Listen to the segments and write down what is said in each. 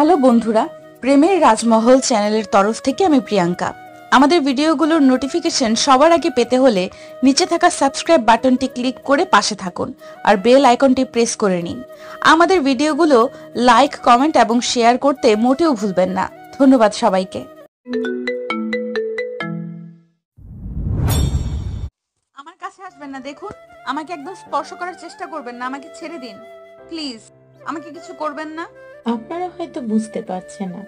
Hello বন্ধুরা, প্রেমের রাজমহল চ্যানেলের তরফ থেকে আমি প্রিয়াঙ্কা। আমাদের ভিডিওগুলোর নোটিফিকেশন সবার আগে পেতে হলে নিচে থাকা সাবস্ক্রাইব বাটনটি ক্লিক করে পাশে থাকুন আর বেল আইকনটি প্রেস করে নিন। আমাদের ভিডিওগুলো লাইক, কমেন্ট এবং শেয়ার করতে মোটেও ভুলবেন না। ধন্যবাদ সবাইকে। আমার কাছে আসবেন না, দেখুন আমাকে একদম স্পর্শ করার চেষ্টা করবেন না। আমাকে ছেড়ে দিন প্লিজ, আমাকে কিছু করবেন না। আপনারা হয়তো বুঝতে পারছেন না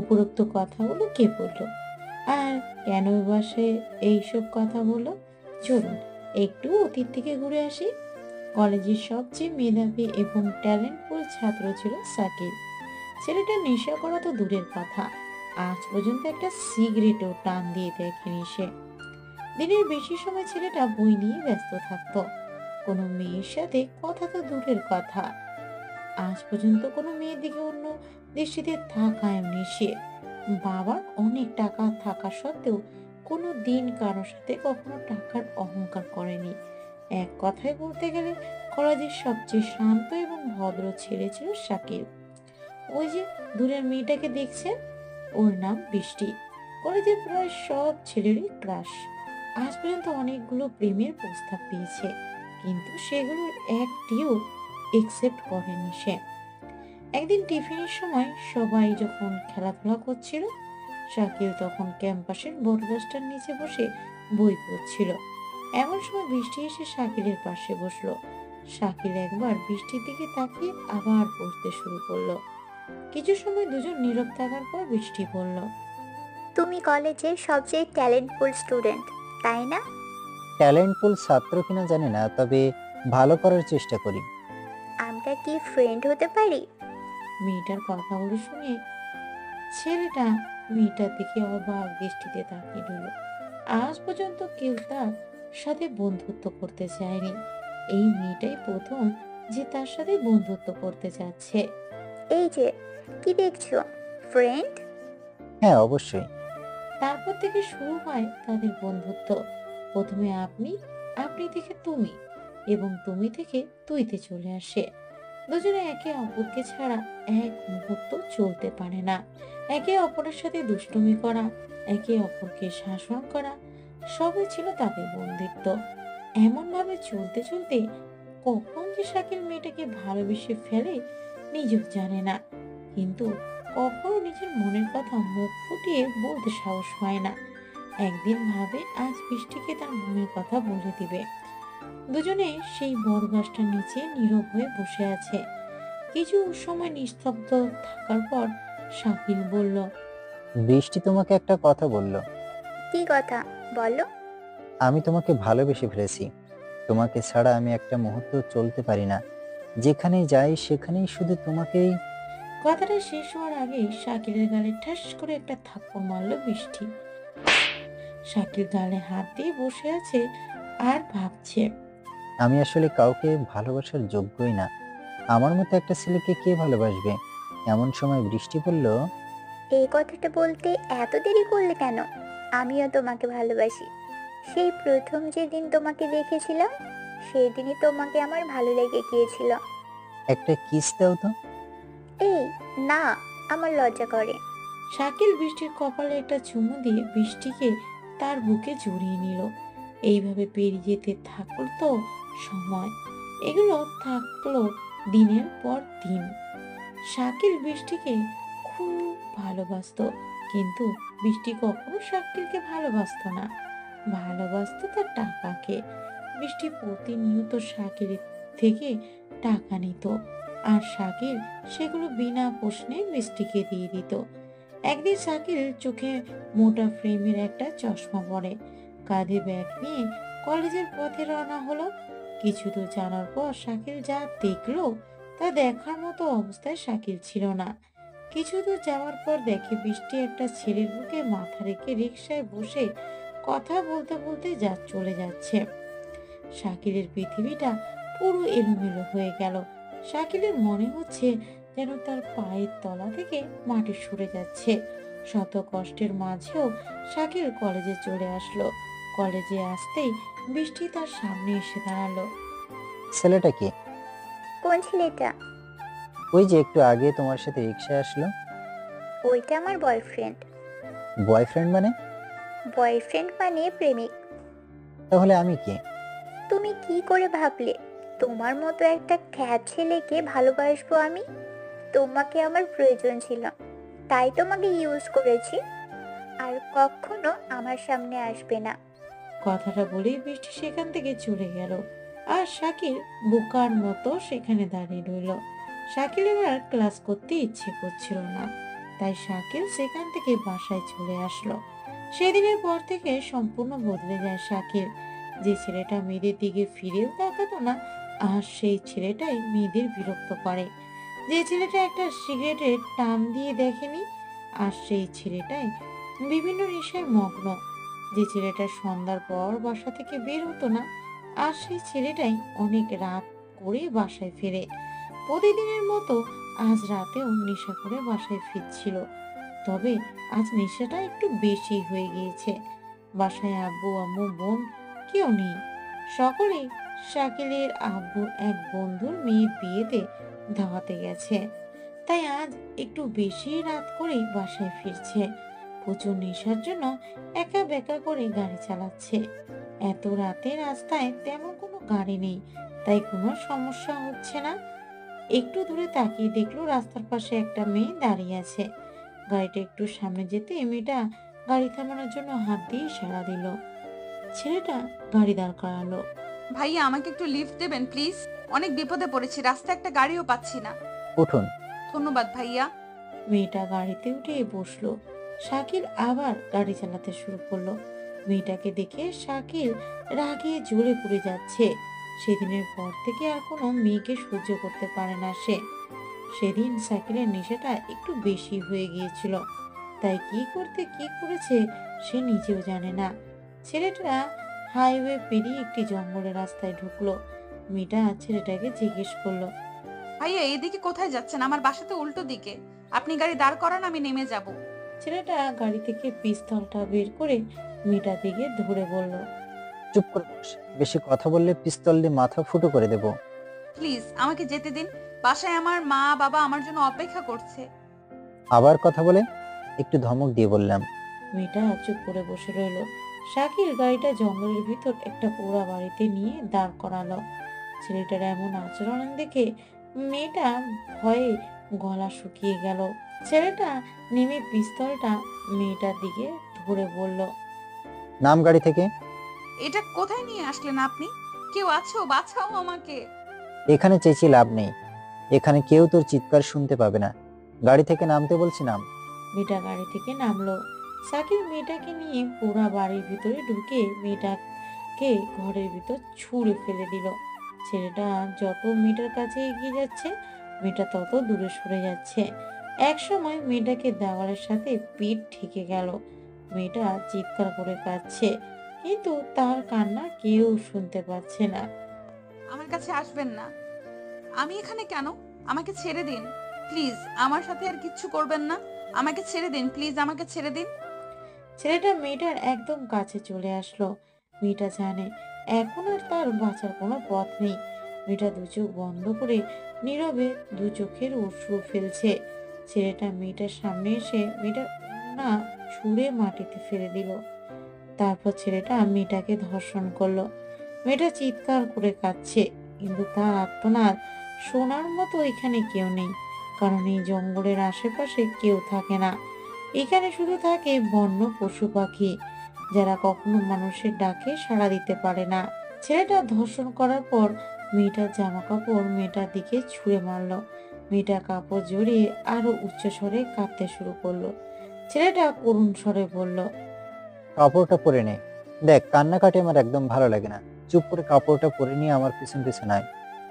উপরোক্ত কথাগুলো কে বললো আর কেন বাসে এইসব কথা বললো। চলুন একটু অতীত থেকে ঘুরে আসি। কলেজের সবচেয়ে মেধাবী এবং ট্যালেন্টফুল ছাত্র ছিল সাকিব। ছেলেটা নেশা করা তো দূরের কথা, আজ পর্যন্ত একটা সিগারেটও টান দিয়ে দেখেনি সে। দিনের বেশি সময় ছেলেটা বই নিয়ে ব্যস্ত থাকতো। কোনো মেয়ের সাথে কথা তো দূরের কথা, আজ পর্যন্ত কোনো মেয়ের দিকে অন্য দৃষ্টিতে তাকায়নি সে। বাবার অনেক টাকা থাকা সত্ত্বেও কোনো দিন কারোর সাথে কখনো টাকার অহংকার করেনি। এক কথায় বলতে গেলে কলেজের সবচেয়ে শান্ত এবং ভদ্র ছেলে ছিল শাকিল। ওই যে দূরের মেয়েটাকে দেখছেন, ওর নাম বৃষ্টি। কলেজের প্রায় সব ছেলেরই ক্রাশ। আজ পর্যন্ত অনেকগুলো প্রেমের প্রস্তাব পেয়েছে, কিন্তু সেগুলোর একটিও একসেপ্ট করেনি সে। একদিন টিফিনের সময় সবাই যখন খেলাধুলা করছিল, শাকিল তখন ক্যাম্পাসের বটগাছটার নিচে বসে বই পড়ছিল। এমন সময় বৃষ্টি এসে শাকিলের পাশে বসলো। শাকিল একবার বৃষ্টির দিকে তাকিয়ে আবার পড়তে শুরু করলো। কিছু সময় দুজন নীরব থাকার পর বৃষ্টি বলল, তুমি কলেজের সবচেয়ে ট্যালেন্টফুল স্টুডেন্ট, তাই না? ট্যালেন্টফুল ছাত্র কিনা জানি না, তবে ভালো করার চেষ্টা করি। আমরা কি ফ্রেন্ড হতে পারি? মেয়েটার কথাগুলো শুনে ছেলেটা মেয়েটার দিকে অবাক দৃষ্টিতে তাকিয়ে রইল। আজ পর্যন্ত কেউ তার সাথে বন্ধুত্ব করতে চায়নি, এই মেয়েটাই প্রথম যে তার সাথে বন্ধুত্ব করতে চাচ্ছে। এই যে, কি দেখছো, ফ্রেন্ড? হ্যাঁ, অবশ্যই। তারপর থেকে শুরু হয় তাদের বন্ধুত্ব। প্রথমে আপনি, আপনি থেকে তুমি, এবং তুমি থেকে তুইতে চলে আসে। দুজনে একে অপরকে ছাড়া এক মুহূর্ত চলতে পারে না। একে অপরের সাথে দুষ্টুমি করা, একে অপরকে শাসন করা, সবই ছিল তাদের বন্ধুত্ব। এমন ভাবে চলতে চলতে কখন যে শাকিল মেয়েটাকে ভালোবেসে ফেলে নিজেও জানে না, কিন্তু কখনো নিজের মনের কথা মুখ ফুটিয়ে বলতে সাহস হয় না। একদিন ভাবে আজ বৃষ্টিকে তার মনের কথা বলে দিবে। দুজনে সেই বরগাছটার নিচে নীরব হয়ে বসে আছে। কিছু সময় নিস্তব্ধ থাকার পর শাকিল বলল, বৃষ্টি তোমাকে একটা কথা বলল। কি কথা বলো? আমি তোমাকে ভালোবেসে ফেলেছি। তোমাকে ছাড়া আমি একটা মুহূর্ত চলতে পারি না। যেখানেই যাই সেখানেই শুধু তোমাকেই। কথাটা শেষ হওয়ার আগেই শাকিলের গালে ঠাস করে একটা থাপ্পড় মারলো বৃষ্টি। শাকিল গালে হাত দিয়ে বসে আছে আর ভাবছে, আমি আসলে কাউকে ভালোবাসার যোগ্যই না। আমার মতো একটা ছেলেকে কে ভালোবাসবে? এমন সময় বৃষ্টি বলল, এই কথাটা বলতে এত দেরি করলে কেন? আমিও তোমাকে ভালোবাসি। সেই প্রথম যেদিন তোমাকে দেখেছিলাম, সেই দিনই তোমাকে আমার ভালো লেগে গিয়েছিল। একটা কিস দাও তো। এই, না, আমার লজ্জা করে। শাকিল বৃষ্টির কপালে একটা চুমু দিয়ে বৃষ্টিকে তার বুকে জড়িয়ে নিল। এইভাবে পেরিয়ে যেতে থাকলো তো সময়, এগুলো থাকলো দিনের পর দিন। শাকিল বৃষ্টিকে খুব ভালোবাসতো, কিন্তু বৃষ্টি কখনো শাকিলকে ভালোবাসতো না, ভালোবাসতো তার টাকাকে। বৃষ্টি প্রতিনিয়ত শাকিলের থেকে টাকা নিত, আর শাকিল সেগুলো বিনা প্রশ্নে বৃষ্টিকে দিয়ে দিত। একদিন শাকিল চোখে মোটা ফ্রেমের একটা চশমা পরে, কাঁধে ব্যাগ নিয়ে কলেজের পথে রওনা হলো। কিছু দূর যাওয়ার পর শাকিল যা দেখলো তা দেখার মতো অবস্থায় শাকিল ছিল না। কিছু দূর যাওয়ার পর দেখে বৃষ্টি একটা ছেলের বুকে মাথা রেখে রিকশায় বসে কথা বলতে বলতে চলে যাচ্ছে। শাকিলের পৃথিবীটা পুরো এলোমেলো হয়ে গেল। শাকিলের মনে হচ্ছে যেন তার পায়ের তলা থেকে মাটি সরে যাচ্ছে। শত কষ্টের মাঝেও শাকিল কলেজে চলে আসলো। কলেজে আসতেই বৃষ্টি তার সামনে এসে দাঁড়ালো। ছেলেটা কি? কোন ছেলেটা? ওই যে একটু আগে তোমার সাথে রিক্সায় আসলো। ওইটা আমার বয়ফ্রেন্ড। বয়ফ্রেন্ড মানে? বয়ফ্রেন্ড মানে প্রেমিক। তাহলে আমি কি? তুমি কি করে ভাবলে তোমার মতো একটা খ্যাত ছেলেকে ভালোবাসবো আমি? তোমাকে আমার প্রয়োজন ছিল, তাই তোমাকে ইউজ করেছি। আর কখনো আমার সামনে আসবে না। কথাটা বলেই বৃষ্টি সেখান থেকে চলে গেল। আর শাকিল বোকার মতো সেখানে দাঁড়িয়ে রইল। শাকিলের আর ক্লাস করতে ইচ্ছে করছিল না, তাই শাকিল সেখান থেকে বাসায় চলে আসলো। সেদিনের পর থেকে সম্পূর্ণ বদলে যায় শাকিল। যে ছেলেটা মেয়েদের দিকে ফিরেও তাকাতো না, আর সেই ছেলেটাই মেয়েদের বিরক্ত করে। যে ছেলেটা একটা সিগারেটের টান দিয়ে দেখেনি, আর সেই ছেলেটাই বিভিন্ন নেশায় মগ্ন। যে ছেলেটা সন্ধ্যার পর বাসা থেকে বের হতো না, আর সেই ছেলেটাই অনেক রাত করে বাসায় ফেরে। প্রতিদিনের মতো আজ রাতেও নেশা করে বাসায় ফিরছিল। তবে আজ নেশাটা একটু বেশি হয়ে গিয়েছে। বাসায় আব্বু আম্মু বোন কেউ নেই। সকলেই শাকিলের আব্বুর এক বন্ধুর মেয়ের বিয়েতে দাওয়াতে গেছে, তাই আজ একটু বেশি রাত করেই বাসায় ফিরছে। প্রচুর নেশার জন্য একা বেকা করে গাড়ি চালাচ্ছে। এত রাতে রাস্তায় তেমন কোনো গাড়ি নেই, তাই কোনো সমস্যা হচ্ছে না। একটু দূরে তাকিয়ে দেখলো রাস্তার পাশে একটা মেয়ে দাঁড়িয়ে আছে। গাড়িটা একটু সামনে যেতে মেয়েটা গাড়ি থামানোর জন্য হাত দিয়ে ইশারা দিল। ছেলেটা গাড়ি দাঁড় করালো। ভাইয়া আমাকে একটু লিফট দেবেন প্লিজ? অনেক বিপদে পড়েছি, রাস্তায় একটা গাড়িও পাচ্ছি না। উঠুন। ধন্যবাদ ভাইয়া। মেয়েটা গাড়িতে উঠে বসলো। শাকিল আবার গাড়ি চালাতে শুরু করলো। মেয়েটাকে দেখে শাকিল রাগে জ্বলে পুড়ে যাচ্ছে। সেদিনের পর থেকে আর কোনো মেয়েকে সহ্য করতে পারে না সে। সেদিন শাকিলের নেশাটা একটু বেশি হয়ে গিয়েছিল, তাই কি করতে কি করেছে সে নিজেও জানে না। ছেলেটা হাইওয়ে পেরিয়ে একটি জঙ্গলের রাস্তায় ঢুকলো। মেয়েটা ছেলেটাকে জিজ্ঞেস করলো, ভাইয়া এদিকে কোথায় যাচ্ছেন? আমার বাসা তো উল্টো দিকে, আপনি গাড়ি দাঁড় করান, আমি নেমে যাব। ছেলেটা গাড়ি থেকে পিস্তলটা বের করে মেয়েটার দিকে ধরে বলল, চুপ করে বস। বেশি কথা বললে পিস্তল দিয়ে মাথা ফুটো করে দেব। প্লিজ আমাকে যেতে দিন, বাসায় আমার মা বাবা আমার জন্য অপেক্ষা করছে। আবার কথা বলে? একটু ধমক দিয়ে বললাম। মেয়েটা চুপ করে বসে রইল। শাকিল গাড়িটা জঙ্গলের ভিতর একটা পোড়া বাড়িতে নিয়ে দাঁড় করালো। ছেলেটার এমন আচরণ দেখে মেয়েটা ভয়ে গলা শুকিয়ে গেল। ছেলেটা নেমে পিস্তলটা মেয়েটার দিকে ধরে বলল, নাম গাড়ি থেকে। এটা কোথায় নিয়ে আসলেন আপনি? কেউ আছো? বাঁচাও আমাকে। এখানে চেঁচিয়ে লাভ নেই, এখানে কেউ তোর চিৎকার শুনতে পাবে না। গাড়ি থেকে নামতে বলছি, নাম। মেয়েটা গাড়ি থেকে নামলো। শাকিল মেয়েটাকে নিয়ে পোড়া বাড়ির ভিতরে ঢুকে মেয়েটাকে ঘরের ভিতর ছুঁড়ে ফেলে দিল। ছেলেটা যত মেয়েটার কাছে এগিয়ে যাচ্ছে, মেয়েটা তত দূরে সরে যাচ্ছে। এক সময় মেয়েটাকে দেওয়ালের সাথে পিঠ ঠেকে গেল। মেয়েটা চিৎকার করে কাঁদছে, কিন্তু তার কান্না কেউ শুনতে পাচ্ছে না। আমার কাছে আসবেন না। আমি এখানে কেন? আমাকে ছেড়ে দিন প্লিজ, আমার সাথে আর কিচ্ছু করবেন না। আমাকে ছেড়ে দিন প্লিজ, আমাকে ছেড়ে দিন। ছেলেটা মেয়েটার একদম কাছে চলে আসলো। মেয়েটা জানে এখন আর তার বাঁচার কোনো পথ নেই। মেয়েটা দু চোখ বন্ধ করে নীরবে দু চোখের অশ্রু ফেলছে। ছেলেটা মেয়েটার সামনে এসে মেয়েটার না ছুঁড়ে মাটিতে ফেলে দিল। তারপর ছেলেটা মেয়েটাকে ধর্ষণ করলো। মেয়েটা চিৎকার করে কাঁদছে, কিন্তু তার আর্তনাদ শোনার মতো এখানে কেউ নেই, কারণ এই জঙ্গলের আশেপাশে কেউ থাকে না। এখানে শুধু থাকে বন্য পশু পাখি, যারা কখনো মানুষের ডাকে সাড়া দিতে পারে না। ছেলেটা ধর্ষণ করার পর মেয়েটার জামা কাপড় মেয়েটার দিকে ছুঁড়ে মারলো। মেয়েটা কাপড় জড়িয়ে আরো উচ্চ স্বরে কাঁদতে শুরু করলো। ছেলেটা করুণ স্বরে বলল, কাপড়টা পরে নে। দেখ, কান্নাকাটি আমার একদম ভালো লাগে না। চুপ করে কাপড়টা পরে নিয়ে আমার পিছন পিছন আয়।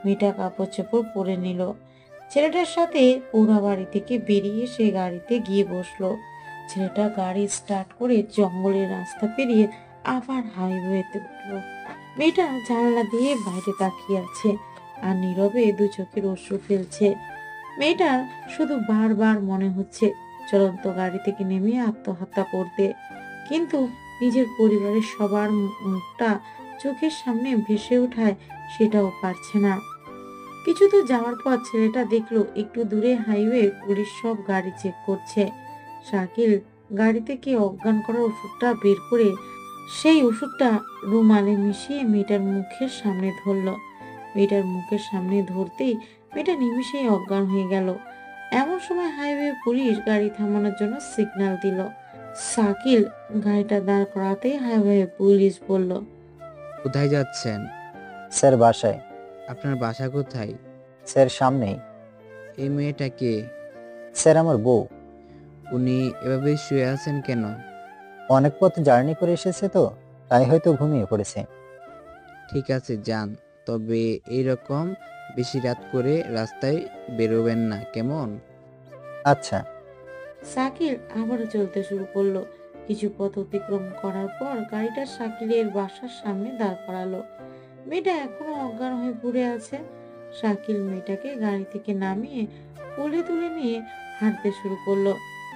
মেয়েটা কাপড় চোপড় পরে নিল। ছেলেটার সাথে পোড়া বাড়ি থেকে বেরিয়ে সে গাড়িতে গিয়ে বসলো। ছেলেটা গাড়ি স্টার্ট করে জঙ্গলের রাস্তা পেরিয়ে আবার হাইওয়েতে উঠলো। মেয়েটা জানলা দিয়ে বাইরে তাকিয়ে আছে আর নীরবে দু চোখের অশ্রু ফেলছে। মেয়েটার শুধু বারবার মনে হচ্ছে চলন্ত গাড়ি থেকে নেমে আত্মহত্যা করতে, কিন্তু নিজের পরিবারের সবার মুখটা চোখের সামনে ভেসে ওঠায় সেটাও পারছে না। কিছু দূর যাওয়ার পর ছেলেটা দেখলো একটু দূরে হাইওয়ে পুলিশ সব গাড়ি চেক করছে। শাকিল গাড়ি থেকে অজ্ঞান করার ওষুধটা বের করে সেই ওষুধটা রুমালে মিশিয়ে মেয়েটার মুখের সামনে ধরলো। মেয়েটার মুখের সামনে ধরতেই মেয়েটা নিমিষেই অজ্ঞান হয়ে গেল। এমন সময় হাইওয়ে পুলিশ গাড়ি থামানোর জন্য সিগন্যাল দিল। শাকিল গাড়িটা দাঁড় করাতেই হাইওয়ে পুলিশ বলল, কোথায় যাচ্ছেন? স্যার বাসায়। আপনার বাসা কোথায়? স্যার সামনেই। এই মেয়েটা কে? স্যার আমার বউ। উনি এভাবে শুয়ে আছেন কেন? অনেক পথ জার্নি করে এসেছে তো, তাই হয়তো ঘুমিয়ে পড়েছে। ঠিক আছে যান, তবে এইরকম বেশি রাত করে রাস্তায় বেরোবেন না, কেমন? আচ্ছা। শাকিল আবারও চলতে শুরু করলো। কিছু পথ অতিক্রম করার পর গাড়িটা শাকিলের বাসার সামনে দাঁড় করালো। মেয়েটা এখনো অজ্ঞান হয়ে পড়ে আছে। শাকিল মেয়েটাকে গাড়ি থেকে নামিয়ে কোলে তুলে নিয়ে হাঁটতে শুরু করলো।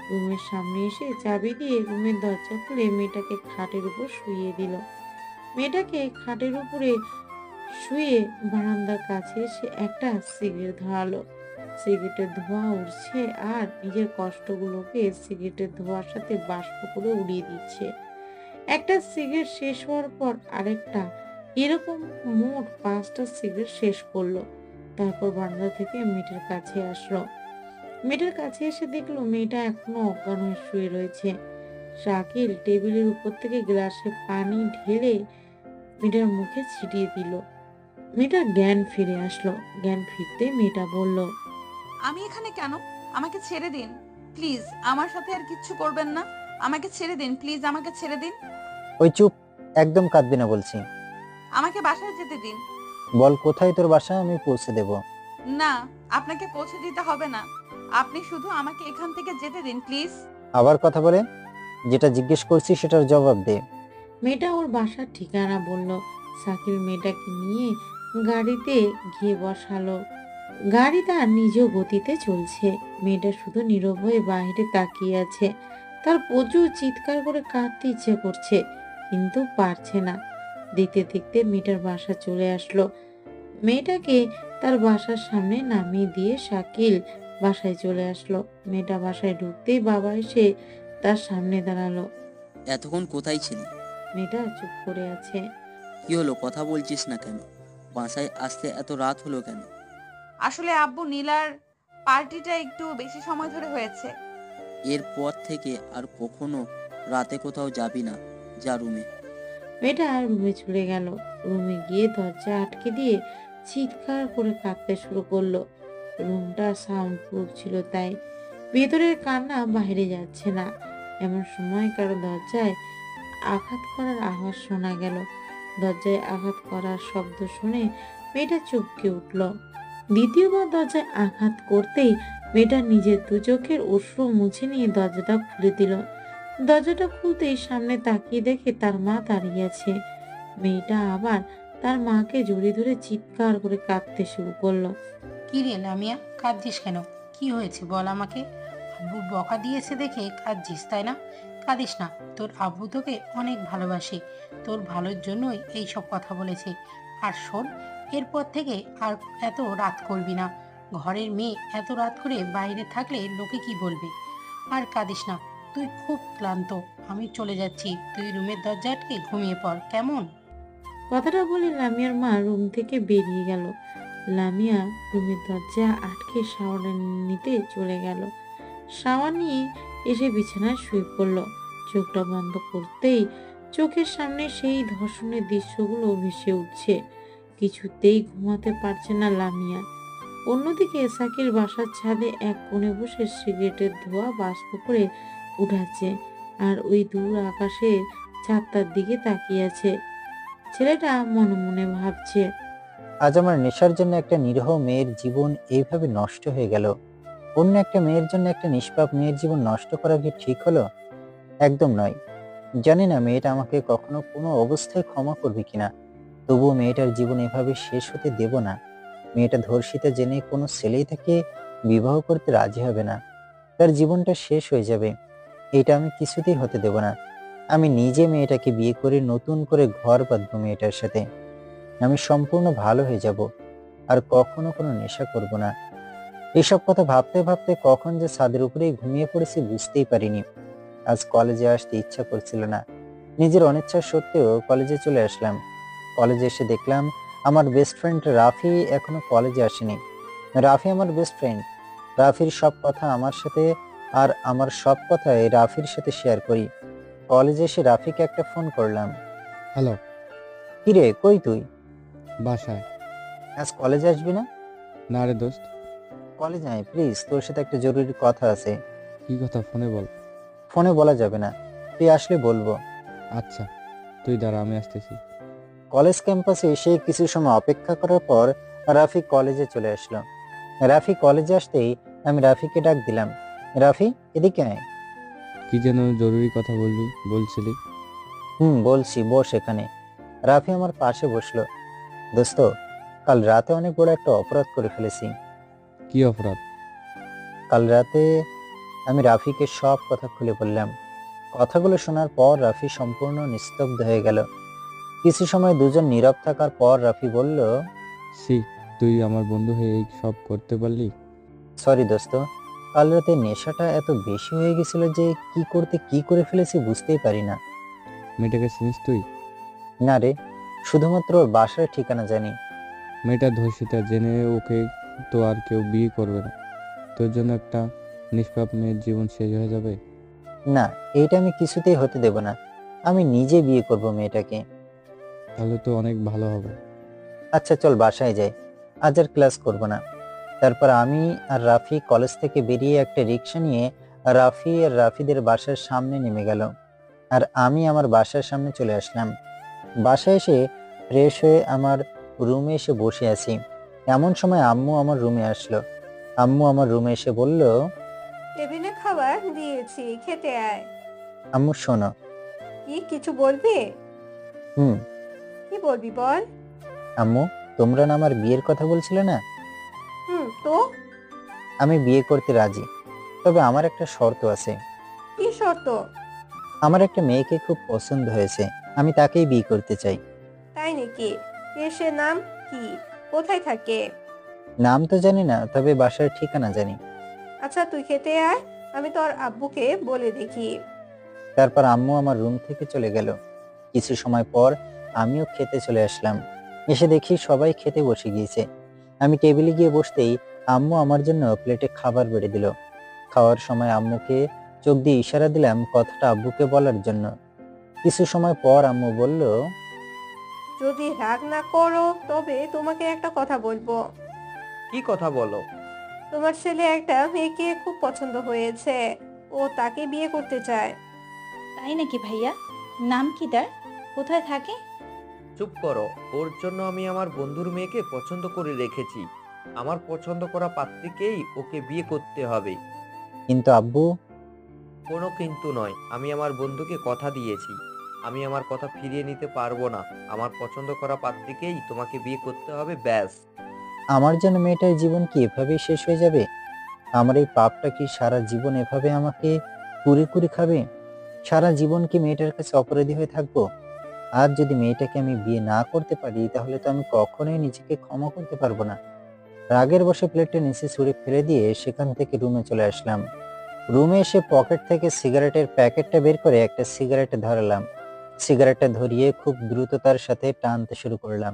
রুমের সামনে এসে চাবি দিয়ে রুমের দরজা খুলে মেয়েটাকে খাটের উপর শুইয়ে দিল। মেয়েটাকে খাটের উপরে শুয়ে বারান্দার কাছে এসে একটা সিগারেট ধরালো। সিগারেটের ধোঁয়া উঠছে আর নিজের কষ্টগুলোকে সিগারেটের ধোঁয়ার সাথে বাষ্প করে উড়িয়ে দিচ্ছে। একটা সিগারেট শেষ হওয়ার পর আরেকটা, এরকম মোট 5টা সিগারেট শেষ করলো। তারপর বারান্দা থেকে মেয়েটার কাছে আসলো। মেয়েটার কাছে এসে দেখলো মেয়েটা এখনো অজ্ঞান হয়ে শুয়ে রয়েছে। শাকিল টেবিলের উপর থেকে গ্লাসে পানি ঢেলে মেয়েটার মুখে ছিটিয়ে দিল। মেয়েটার জ্ঞান ফিরে আসলো। জ্ঞান ফিরতে মেয়েটা বলল, আমি এখানে কেন? আমাকে ছেড়ে দিন প্লিজ, আমার সাথে আর কিচ্ছু করবেন না। আমাকে ছেড়ে দিন প্লিজ, আমাকে ছেড়ে দিন। ওই চুপ, একদম কাঁদবি না বলছি। আমাকে বাসায় যেতে দিন। বল কোথায় তোর বাসা, আমি পৌঁছে দেব। না, আপনাকে পৌঁছে দিতে হবে না, আপনি শুধু আমাকে এখান থেকে যেতে দিন প্লিজ। আবার কথা বলে, যেটা জিজ্ঞেস করছি সেটার জবাব দে। মেয়েটা ওর বাসার ঠিকানা বলল। শাকিল মেয়েটাকে নিয়ে গাড়িতে গিয়ে বসালো। গাড়ি তার নিজ গতিতে চলছে। মেয়েটা শুধু নীরব হয়ে বাইরে তাকিয়ে আছে। তার প্রচুর চিৎকার করে কাঁদতে ইচ্ছে করছে, কিন্তু পারছে না। দেখতে দেখতে মেয়েটার বাসা চলে আসলো। মেয়েটাকে তার বাসার সামনে নামিয়ে দিয়ে শাকিল বাসায় চলে আসলো। মেয়েটা বাসায় ঢুকতেই বাবা এসে তার সামনে দাঁড়ালো। এতক্ষণ কোথায় ছিলি? মেয়েটা চুপ করে আছে। কি হলো, কথা বলছিস না কেন? বাসায় আসতে এত রাত হলো কেন? আসলে আব্বু, নীলার পার্টিটা একটু বেশি সময় ধরে হয়েছে। এরপর থেকে আর কখনো রাতে কোথাও যাবি না, যা রুমে। মেয়েটা রুমে চলে গেল। রুমে গিয়ে দরজা আটকে দিয়ে চিৎকার করে কাঁদতে শুরু করলো। রুমটা সাউন্ড প্রুফ ছিল, তাই ভেতরের কান্না বাইরে যাচ্ছে না। এমন সময় কারো দরজায় আঘাত করার আওয়াজ শোনা গেল। দরজায় আঘাত করার শব্দ শুনে মেয়েটা চমকে উঠল। দ্বিতীয়বার দরজায় আঘাত করতেই মেয়েটা নিজের দু চোখের অশ্রু মুছে নিয়ে দরজাটা খুলে দিল। দরজাটা খুলতেই সামনে তাকিয়ে দেখে তার মা দাঁড়িয়ে আছে। মেয়েটা আবার তার মাকে জড়িয়ে ধরে চিৎকার করে কাঁদতে শুরু করলো। কি রে লামিয়া, কাঁদছিস কেন? কি হয়েছে বল আমাকে। আব্বু বকা দিয়েছে দেখে কাঁদছিস তাই না? কাঁদিস না, তোর আব্বু তোকে অনেক ভালোবাসে, তোর ভালোর জন্যই এই সব কথা বলেছে। আর শোন, এরপর থেকে আর এত রাত করবি না। ঘরের মেয়ে এত রাত করে বাইরে থাকলে লোকে কি বলবে। আর কাঁদিস না, তুই খুব ক্লান্ত, আমি চলে যাচ্ছি, তুই রুমের দরজা আটকে ঘুমিয়ে পড়, কেমন? কথাটা বলে লামিয়ার মা রুম থেকে বেরিয়ে গেল। লামিয়া রুমের দরজা আটকে শাওয়ার নিতে চলে গেল। শাওয়ার নিয়ে এসে বিছানায় শুয়ে পড়ল। চোখটা বন্ধ করতেই চোখের সামনে সেই ধর্ষণের দৃশ্যগুলো ভেসে উঠছে। কিছুতেই ঘুমাতে পারছে না লামিয়া। অন্যদিকে সাকির বাসার ছাদে এক কোণে বসে সিগারেটের ধোঁয়া বাষ্প করে উঠাচ্ছে আর ওই দূর আকাশে চাঁদটার দিকে তাকিয়ে আছে। ছেলেটা মনে মনে ভাবছে, আজ আমার নেশার জন্য একটা নিরীহ মেয়ের জীবন এইভাবে নষ্ট হয়ে গেল। অন্য একটা মেয়ের জন্য একটা নিষ্পাপ মেয়ের জীবন নষ্ট করা কি ঠিক হলো? একদম নয়। জানি না মেয়েটা আমাকে কখনো কোনো অবস্থায় ক্ষমা করবে কিনা, তবুও মেয়েটার জীবন এভাবে শেষ হতে দেব না। মেয়েটা ধর্ষিতা জেনে কোনো ছেলেই তাকে বিবাহ করতে রাজি হবে না। তার জীবনটা শেষ হয়ে যাবে, এটা আমি কিছুতেই হতে দেব না। আমি নিজে মেয়েটাকে বিয়ে করে নতুন করে ঘর বাঁধবো মেয়েটার সাথে। আমি সম্পূর্ণ ভালো হয়ে যাব, আর কখনো কোনো নেশা করব না। এসব কথা ভাবতে ভাবতে কখন যে ছাদের উপরেই ঘুমিয়ে পড়েছি বুঝতেই পারিনি। আজ কলেজে আসতে ইচ্ছা করছিল না, নিজের অনিচ্ছা সত্ত্বেও কলেজে চলে আসলাম। কলেজে এসে দেখলাম আমার বেস্ট ফ্রেন্ড রাফি এখনো কলেজে আসেনি। রাফি আমার বেস্ট ফ্রেন্ড, রাফির সব কথা আমার সাথে আর আমার সব কথাই রাফির সাথে শেয়ার করি। কলেজে এসে রাফিকে একটা ফোন করলাম। হ্যালো। কিরে, কই তুই? বাসায়। আজ কলেজে আসবি না? না রে দোস্ত। কলেজে আয় প্লিজ, তোর সাথে একটা জরুরি কথা আছে। কি কথা ফোনে বল। ফোনে বলা যাবে না, তুই আসলে বলবো। আচ্ছা তুই দাঁড়া, আমি আসতেছি। কলেজ ক্যাম্পাসে এসে কিছু সময় অপেক্ষা করার পর রাফি কলেজে চলে আসলো। রাফি কলেজে আসতেই আমি রাফিকে ডাক দিলাম, রাফি এদিকে আয়। কি যেন জরুরি কথা বলছিলি? বলছি, বস এখানে। রাফি আমার পাশে বসলো। দোস্ত, কাল রাতে অনেক বড় একটা অপরাধ করে ফেলেছি। কি অপরাধ? কাল রাতে আমি রাফিকে সব কথা খুলে বললাম। কথাগুলো শোনার পর রাফি সম্পূর্ণ নিস্তব্ধ হয়ে গেল। কিছু সময় দুজন নীরব থাকার পর রাফি বলল, সি, তুই আমার বন্ধু হয়ে এই সব করতে পারলি? সরি দোস্ত, কাল রাতে নেশাটা এত বেশি হয়ে গেছিল যে কি করে ফেলেছি বুঝতেই পারি না। মেয়েটাকে চিনিস তুই? না রে, শুধুমাত্র ওর বাসার ঠিকানা জানি। মেয়েটা ধর্ষিতা, জেনে ওকে তো আর কেউ বিয়ে করবে না। তোর জন্য একটা নিষ্পাপ মেয়ের জীবন শেষ হয়ে যাবে। না, এইটা আমি কিছুতেই হতে দেব না। আমি নিজে বিয়ে করব মেয়েটাকে। তাহলে তো অনেক ভালো হবে। আচ্ছা চল বাসায় যাই, আজ আর ক্লাস করব না। তারপর আমি আর রাফি কলেজ থেকে বেরিয়ে একটা রিক্সা নিয়ে রাফি আর রাফিদের বাসার সামনে নেমে গেল, আর আমি আমার বাসার সামনে চলে আসলাম। বাসায় এসে ফ্রেশ হয়ে আমার রুমে এসে বসে আছি। এমন সময় আম্মু আমার রুমে আসলো। আম্মু আমার রুমে এসে বলল, টেবিলে খাবার দিয়েছি, খেতে আয়। আম্মু শোনো। কি কিছু বলবি? হুম। কি বলবি বল। আম্মু, তোমরা না আমার বিয়ের কথা বলছিলে না? তো আমি বিয়ে করতে রাজি, তবে আমার একটা শর্ত আছে। কি শর্ত? আমার একটা মেয়েকে খুব পছন্দ হয়েছে, আমি তাকেই বিয়ে করতে চাই। তাই নাকি? সে নাম কি? কোথায় থাকে? নাম তো জানি না, তবে বাসার ঠিকানা জানি। আচ্ছা তুই খেতে আয়, আমি তোর আব্বুকে বলে দেখি। তারপর আম্মু আমার রুম থেকে চলে গেল। কিছু সময় পর আমিও খেতে চলে আসলাম। এসে দেখি সবাই খেতে বসে গিয়েছে। আমি টেবিলে গিয়ে বসতেই আম্মু আমার জন্য প্লেটে খাবার বেড়ে দিল। খাওয়ার সময় আম্মুকে চোখ দিয়ে ইশারা দিলাম কথাটা আব্বুকে বলার জন্য। কিছু সময় পর আম্মু বলল, যদি রাগ না করো তবে তোমাকে একটা কথা বলবো। কি কথা বলো? তোমার ছেলে একটা মেয়েকে খুব পছন্দ হয়েছে, ও তাকে বিয়ে করতে চায়। তাই নাকি ভাইয়া? নাম কি তার? কোথায় থাকে? চুপ করো, ওর জন্য আমি আমার বন্ধুর মেয়েকে পছন্দ করে রেখেছি। আমার পছন্দ করা পাত্রীকেই ওকে বিয়ে করতে হবে। কিন্তু আব্বু। কোনো কিন্তু নয়, আমি আমার বন্ধুকে কথা দিয়েছি, আমি আমার কথা ফিরিয়ে নিতে পারবো না। আমার পছন্দ করা পাত্রীকেই তোমাকে বিয়ে করতে হবে, ব্যাস। আমার জন্য মেয়েটার জীবন কি এভাবেই শেষ হয়ে যাবে? আমার এই পাপটা কি সারা জীবন এভাবে আমাকে কুরে কুরে খাবে? সারা জীবন কি মেয়েটার কাছে অপরাধী হয়ে থাকবো? আর যদি মেয়েটাকে আমি বিয়ে না করতে পারি তাহলে তো আমি কখনোই নিজেকে ক্ষমা করতে পারবো না। রাগের বশে প্লেটটা নিচে ছুঁড়ে ফেলে দিয়ে সেখান থেকে রুমে চলে আসলাম। রুমে এসে পকেট থেকে সিগারেটের প্যাকেটটা বের করে একটা সিগারেট ধরালাম। সিগারেটটা ধরিয়ে খুব দ্রুততার সাথে টানতে শুরু করলাম।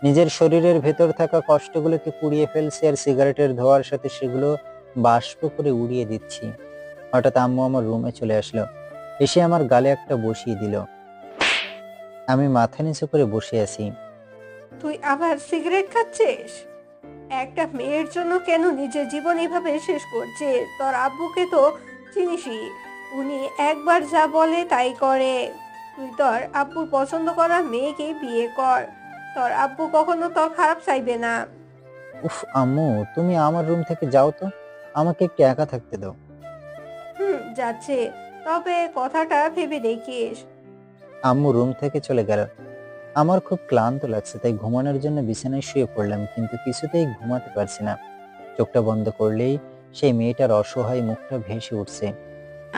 নিজের শরীরের ভেতর থাকা কষ্টগুলোকে পুড়িয়ে ফেলছি আর সিগারেটের ধোঁয়ার সাথে সেগুলো বাষ্প করে উড়িয়ে দিচ্ছি। হঠাৎ আম্মু আমার রুমে চলে আসলো, এসে আমার গালে একটা বসিয়ে দিল। আমি মাথা নিচু করে বসে আছি। তুই আবার সিগারেট খাচ্ছিস? একটা মেয়ের জন্য কেন নিজের জীবন এভাবে শেষ করছিস? তোর আব্বুকে তো চিনিসই, উনি একবার যা বলে তাই করে। তুই তোর আব্বুর পছন্দ করা মেয়েকে বিয়ে কর, তোর আব্বু কখনো তোর খারাপ চাইবে না। উফ আম্মু, তুমি আমার রুম থেকে যাও তো, আমাকে একটু একা থাকতে দাও। যাচ্ছে, তবে কথাটা ভেবে দেখিস। আম্মু রুম থেকে চলে গেল। আমার খুব ক্লান্ত লাগছে, তাই ঘুমানোর জন্য বিছানায় শুয়ে পড়লাম, কিন্তু কিছুতেই ঘুমাতে পারছি না। চোখটা বন্ধ করলেই সেই মেয়েটার অসহায় মুখটা ভেসে উঠছে।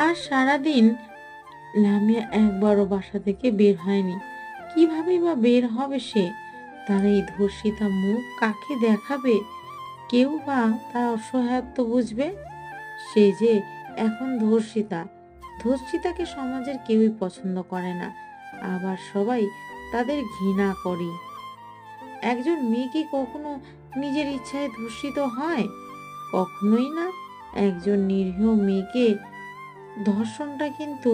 আর সারাদিন লামিয়া একবারও বাসা থেকে বের হয়নি। কিভাবে বা বের হবে সে? তার এই ধর্ষিতা মুখ কাকে দেখাবে? কেউ বা তার অসহায়ত্ব বুঝবে? সে যে এখন ধর্ষিতাকে সমাজের কেউই পছন্দ করে না, আবার সবাই তাদের ঘৃণা করে। একজন মেয়ে কি কখনো নিজের ইচ্ছায় ধর্ষিত হয়? কখনোই না। একজন নিরীহ মেয়েকে ধর্ষণটা কিন্তু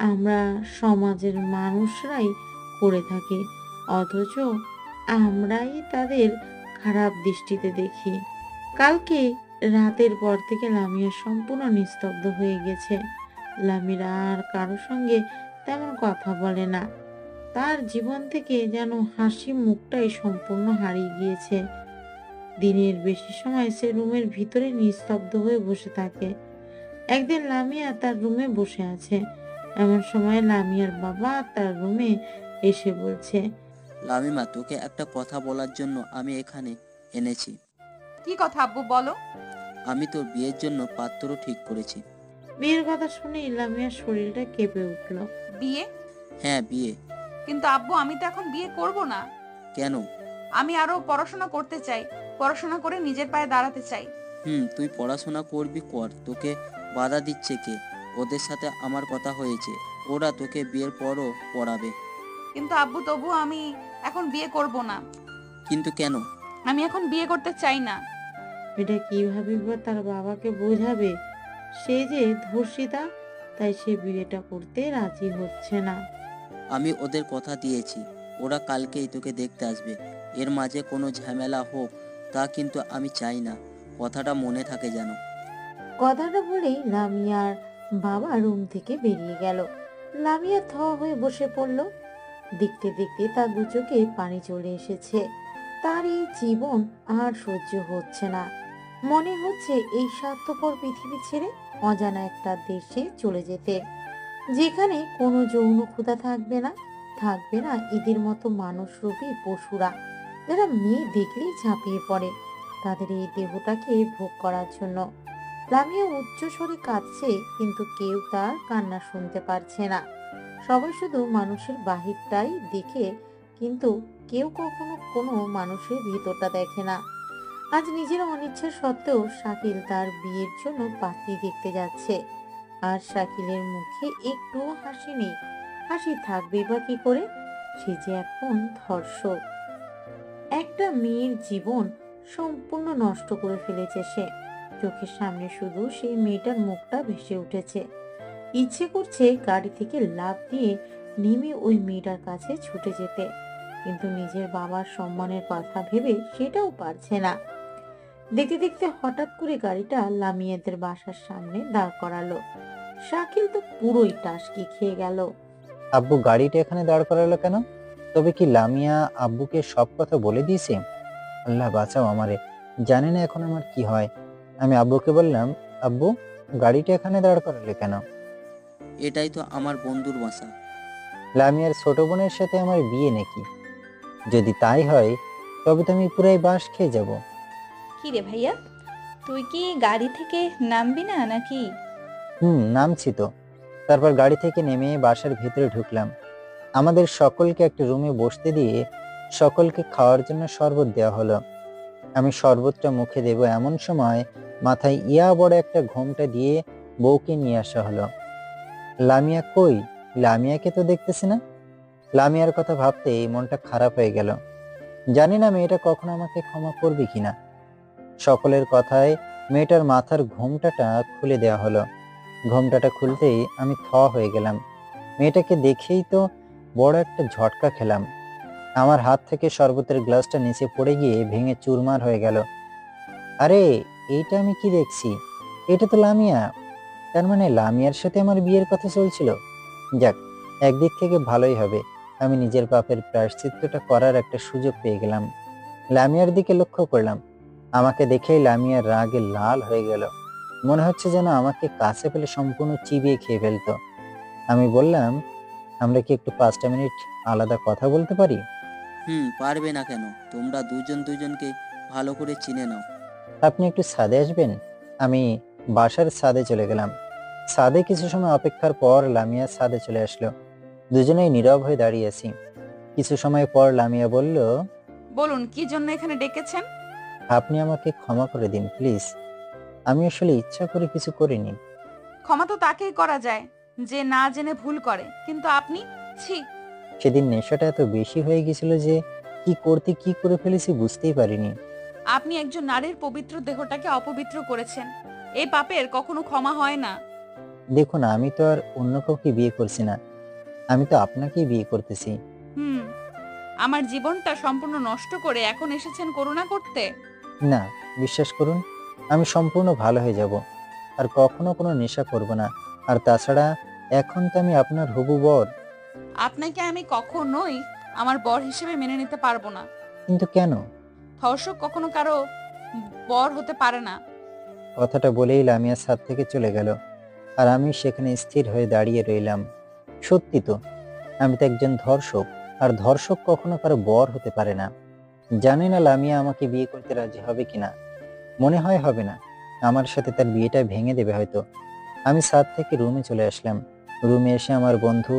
আমরা সমাজের মানুষরাই করে থাকি, অথচ আমরাই তাদের খারাপ দৃষ্টিতে দেখি। কালকে রাতের পর থেকে লামিয়া সম্পূর্ণ নিস্তব্ধ হয়ে গেছে। লামিরা আর কারোর সঙ্গে তেমন কথা বলে না। তার জীবন থেকে যেন হাসি মুখটাই সম্পূর্ণ হারিয়ে গিয়েছে। দিনের বেশি সময় সে রুমের ভিতরে নিস্তব্ধ হয়ে বসে থাকে। একদিন লামিয়া তার রুমে বসে আছে, এমন সময় লামিয়ার বাবা তার রুমে এসে বলছে, লামিমা, তোকে একটা কথা বলার জন্য আমি এখানে এনেছি। কি কথা আব্বু, বলো। আমি তোর বিয়ের জন্য পাত্র ঠিক করেছি। বিয়ের কথা শুনে লামিয়ার শরীরটা কেঁপে উঠল। বিয়ে? হ্যাঁ, বিয়ে। কিন্তু আব্বু, আমি তো এখন বিয়ে করব না। কেন? আমি আরো পড়াশোনা করতে চাই, পড়াশোনা করে নিজের পায়ে দাঁড়াতে চাই। তুই পড়াশোনা করবি, কর। তোকে বাধা দিচ্ছে কে? ওদের সাথে আমার কথা হয়েছে, ওরা তোকে বিয়ের পরও পড়াবে। কিন্তু আব্বু, তবু আমি এখন বিয়ে করব না। কিন্তু কেন? আমি এখন বিয়ে করতে চাই না। এটা কিভাবে বা তার বাবাকে বোঝাবে? সে যে ধর্ষিতা, তাই সে বিয়েটা করতে রাজি হচ্ছে না। আমি ওদের কথা দিয়েছি, ওরা কালকেই তোকে দেখতে আসবে। এর মাঝে কোনো ঝামেলা হোক তা কিন্তু আমি চাই না, কথাটা মনে থাকে যেন। কথাটা বলেই লামিয়ার বাবা রুম থেকে বেরিয়ে গেল। লামিয়া থ হয়ে বসে পড়ল। দেখতে দেখতে তার দু চোখে পানি চলে এসেছে। তার এই জীবন আর সহ্য হচ্ছে না। মনে হচ্ছে এই স্বার্থপর পৃথিবী ছেড়ে অজানা একটা দেশে চলে যেতে, যেখানে কোনো যৌন ক্ষুধা থাকবে না, থাকবে না এদের মতো মানুষরূপী পশুরা যারা মেয়ে দেখলেই ঝাঁপিয়ে পড়ে তাদের এই দেহটাকে ভোগ করার জন্য। লামিয়া উচ্চ স্বরে কাঁদছে, কিন্তু কেউ তার কান্না শুনতে পারছে না। সবাই শুধু মানুষের বাহিরটাই দেখে, কিন্তু কেউ কখনো কোনো মানুষের ভিতরটা দেখে না। আজ নিজের অনিচ্ছা সত্ত্বেও শাকিল তার বিয়ের জন্য পাত্রী দেখতে যাচ্ছে, আর শাকিলের মুখে একটুও হাসি নেই। হাসি থাকবে বা কি করে? সে যে এখন ধর্ষক। একটা মেয়ের জীবন সম্পূর্ণ নষ্ট করে ফেলেছে সে। চোখের সামনে শুধু সেই মেয়েটার মুখটা ভেসে উঠেছে। ইচ্ছে করছে গাড়ি থেকে লাফ দিয়ে নেমে ওই মেয়েটার কাছে ছুটে যেতে, কিন্তু নিজের বাবার সম্মানের কথা ভেবে সেটাও পারছে না। দেখতে দেখতে হঠাৎ করে গাড়িটা লামিয়াদের বাসার সামনে দাঁড় করালো। শাকিল তো পুরোই টাসকি খেয়ে গেল। আব্বু গাড়িটা এখানে দাঁড় করালো কেন? তবে কি লামিয়া আব্বুকে সব কথা বলে দিয়েছে? আল্লাহ বাঁচাও আমারে, জানি না এখন আমার কি হয়। আমি আব্বুকে বললাম, আব্বু গাড়িটা এখানে দাঁড় করালে কেন? এটাই তো আমার বন্ধুর বাসা। লামিয়ার ছোট বোনের সাথে আমার বিয়ে নাকি? যদি তাই হয় তবে তো আমি পুরাই বাঁশ খেয়ে যাব। কি রে ভাইয়া, তুই কি গাড়ি থেকে নামবি না নাকি? নামছি তো। তারপর গাড়ি থেকে নেমে বাসার ভিতরে ঢুকলাম। আমাদের সকলকে একটা রুমে বসতে দিয়ে সকলকে খাওয়ার জন্য শরবত দেওয়া হলো। আমি শরবতটা মুখে দেব এমন সময় মাথায় ইয়া বড় একটা ঘোমটা দিয়ে বউকে নিয়ে আসা হলো। লামিয়া কই? লামিয়াকে তো দেখতেছি না। লামিয়ার কথা ভাবতেই মনটা খারাপ হয়ে গেল। জানি না মেয়েটা কখনো আমাকে ক্ষমা করবে কিনা। সকলের কথায় মেয়েটার মাথার ঘোমটাটা খুলে দেওয়া হলো। ঘোমটাটা খুলতেই আমি থ হয়ে গেলাম। মেয়েটাকে দেখেই তো বড় একটা ঝটকা খেলাম। আমার হাত থেকে শরবতের গ্লাসটা নিচে পড়ে গিয়ে ভেঙে চুরমার হয়ে গেল। আরে এইটা আমি কি দেখছি? এটা তো লামিয়া। তার মানে লামিয়ার সাথে আমার বিয়ের কথা চলছিল। যাক, একদিক থেকে ভালোই হবে, আমি নিজের পাপের প্রায়শ্চিত্তটা করার একটা সুযোগ পেয়ে গেলাম। লামিয়ার দিকে লক্ষ্য করলাম। আমাকে দেখেই লামিয়ার রাগে লাল হয়ে গেল। মনে হচ্ছে যেন আমাকে কাছে পেলে সম্পূর্ণ চিবিয়ে খেয়ে ফেলতো। আমি বললাম, আমরা কি একটু 5টা মিনিট আলাদা কথা বলতে পারি? পারবে না কেন? তোমরা দুজন দুজনকে ভালো করে চিনে নাও। আপনি একটু ছাদে আসবেন? আমি বাসার ছাদে চলে গেলাম। ছাদে কিছু সময় অপেক্ষার পর লামিয়া ছাদে চলে আসলো। দুজনেই নীরব হয়ে দাঁড়িয়ে আছি। কিছু সময় পর লামিয়া বলল, বলুন, কি জন্য এখানে ডেকেছেন? আপনি আমাকে ক্ষমা করে দিন প্লিজ। আমি আসলে ইচ্ছা করে কিছু করিনি। ক্ষমা তো তাকেই করা যায় যে না জেনে ভুল করে, কিন্তু আপনি, ছি। সেদিন নেশাটা এত বেশি হয়ে গেছিল যে কি করে ফেলেছি বুঝতেই পারিনি। আপনি একজন নারীর পবিত্র দেহটাকে অপবিত্র করেছেন। এই পাপের কখনো ক্ষমা হয় না। দেখুন, আমি তো আর অন্য কাউকে বিয়ে করছি না, আমি তো আপনাকেই বিয়ে করতেছি। হুম, আমার জীবনটা সম্পূর্ণ নষ্ট করে এখন এসেছেন করুণা করতে। না, বিশ্বাস করুন, আমি সম্পূর্ণ ভালো হয়ে যাব, আর কখনো কোনো নেশা করব না। আর তাছাড়া এখন তো আমি আপনার হবু বর। আপনাকে আমি কখনোই আমার বর হিসেবে মেনে নিতে পারবো না। কিন্তু কেন? ধর্ষক কখনো কারো বর হতে পারে না। কথাটা বলেই লামিয়া ছাদ থেকে চলে গেল, আর আমি সেখানে স্থির হয়ে দাঁড়িয়ে রইলাম। সত্যি তো, আমি তো একজন ধর্ষক, আর ধর্ষক কখনো কারো বর হতে পারে না। জানি না লামিয়া আমাকে বিয়ে করতে রাজি হবে কিনা। মনে হয় হবে না, আমার সাথে তার বিয়েটা ভেঙে দেবে হয়তো। আমি ছাদ থেকে রুমে চলে আসলাম। রুমে এসে আমার বন্ধু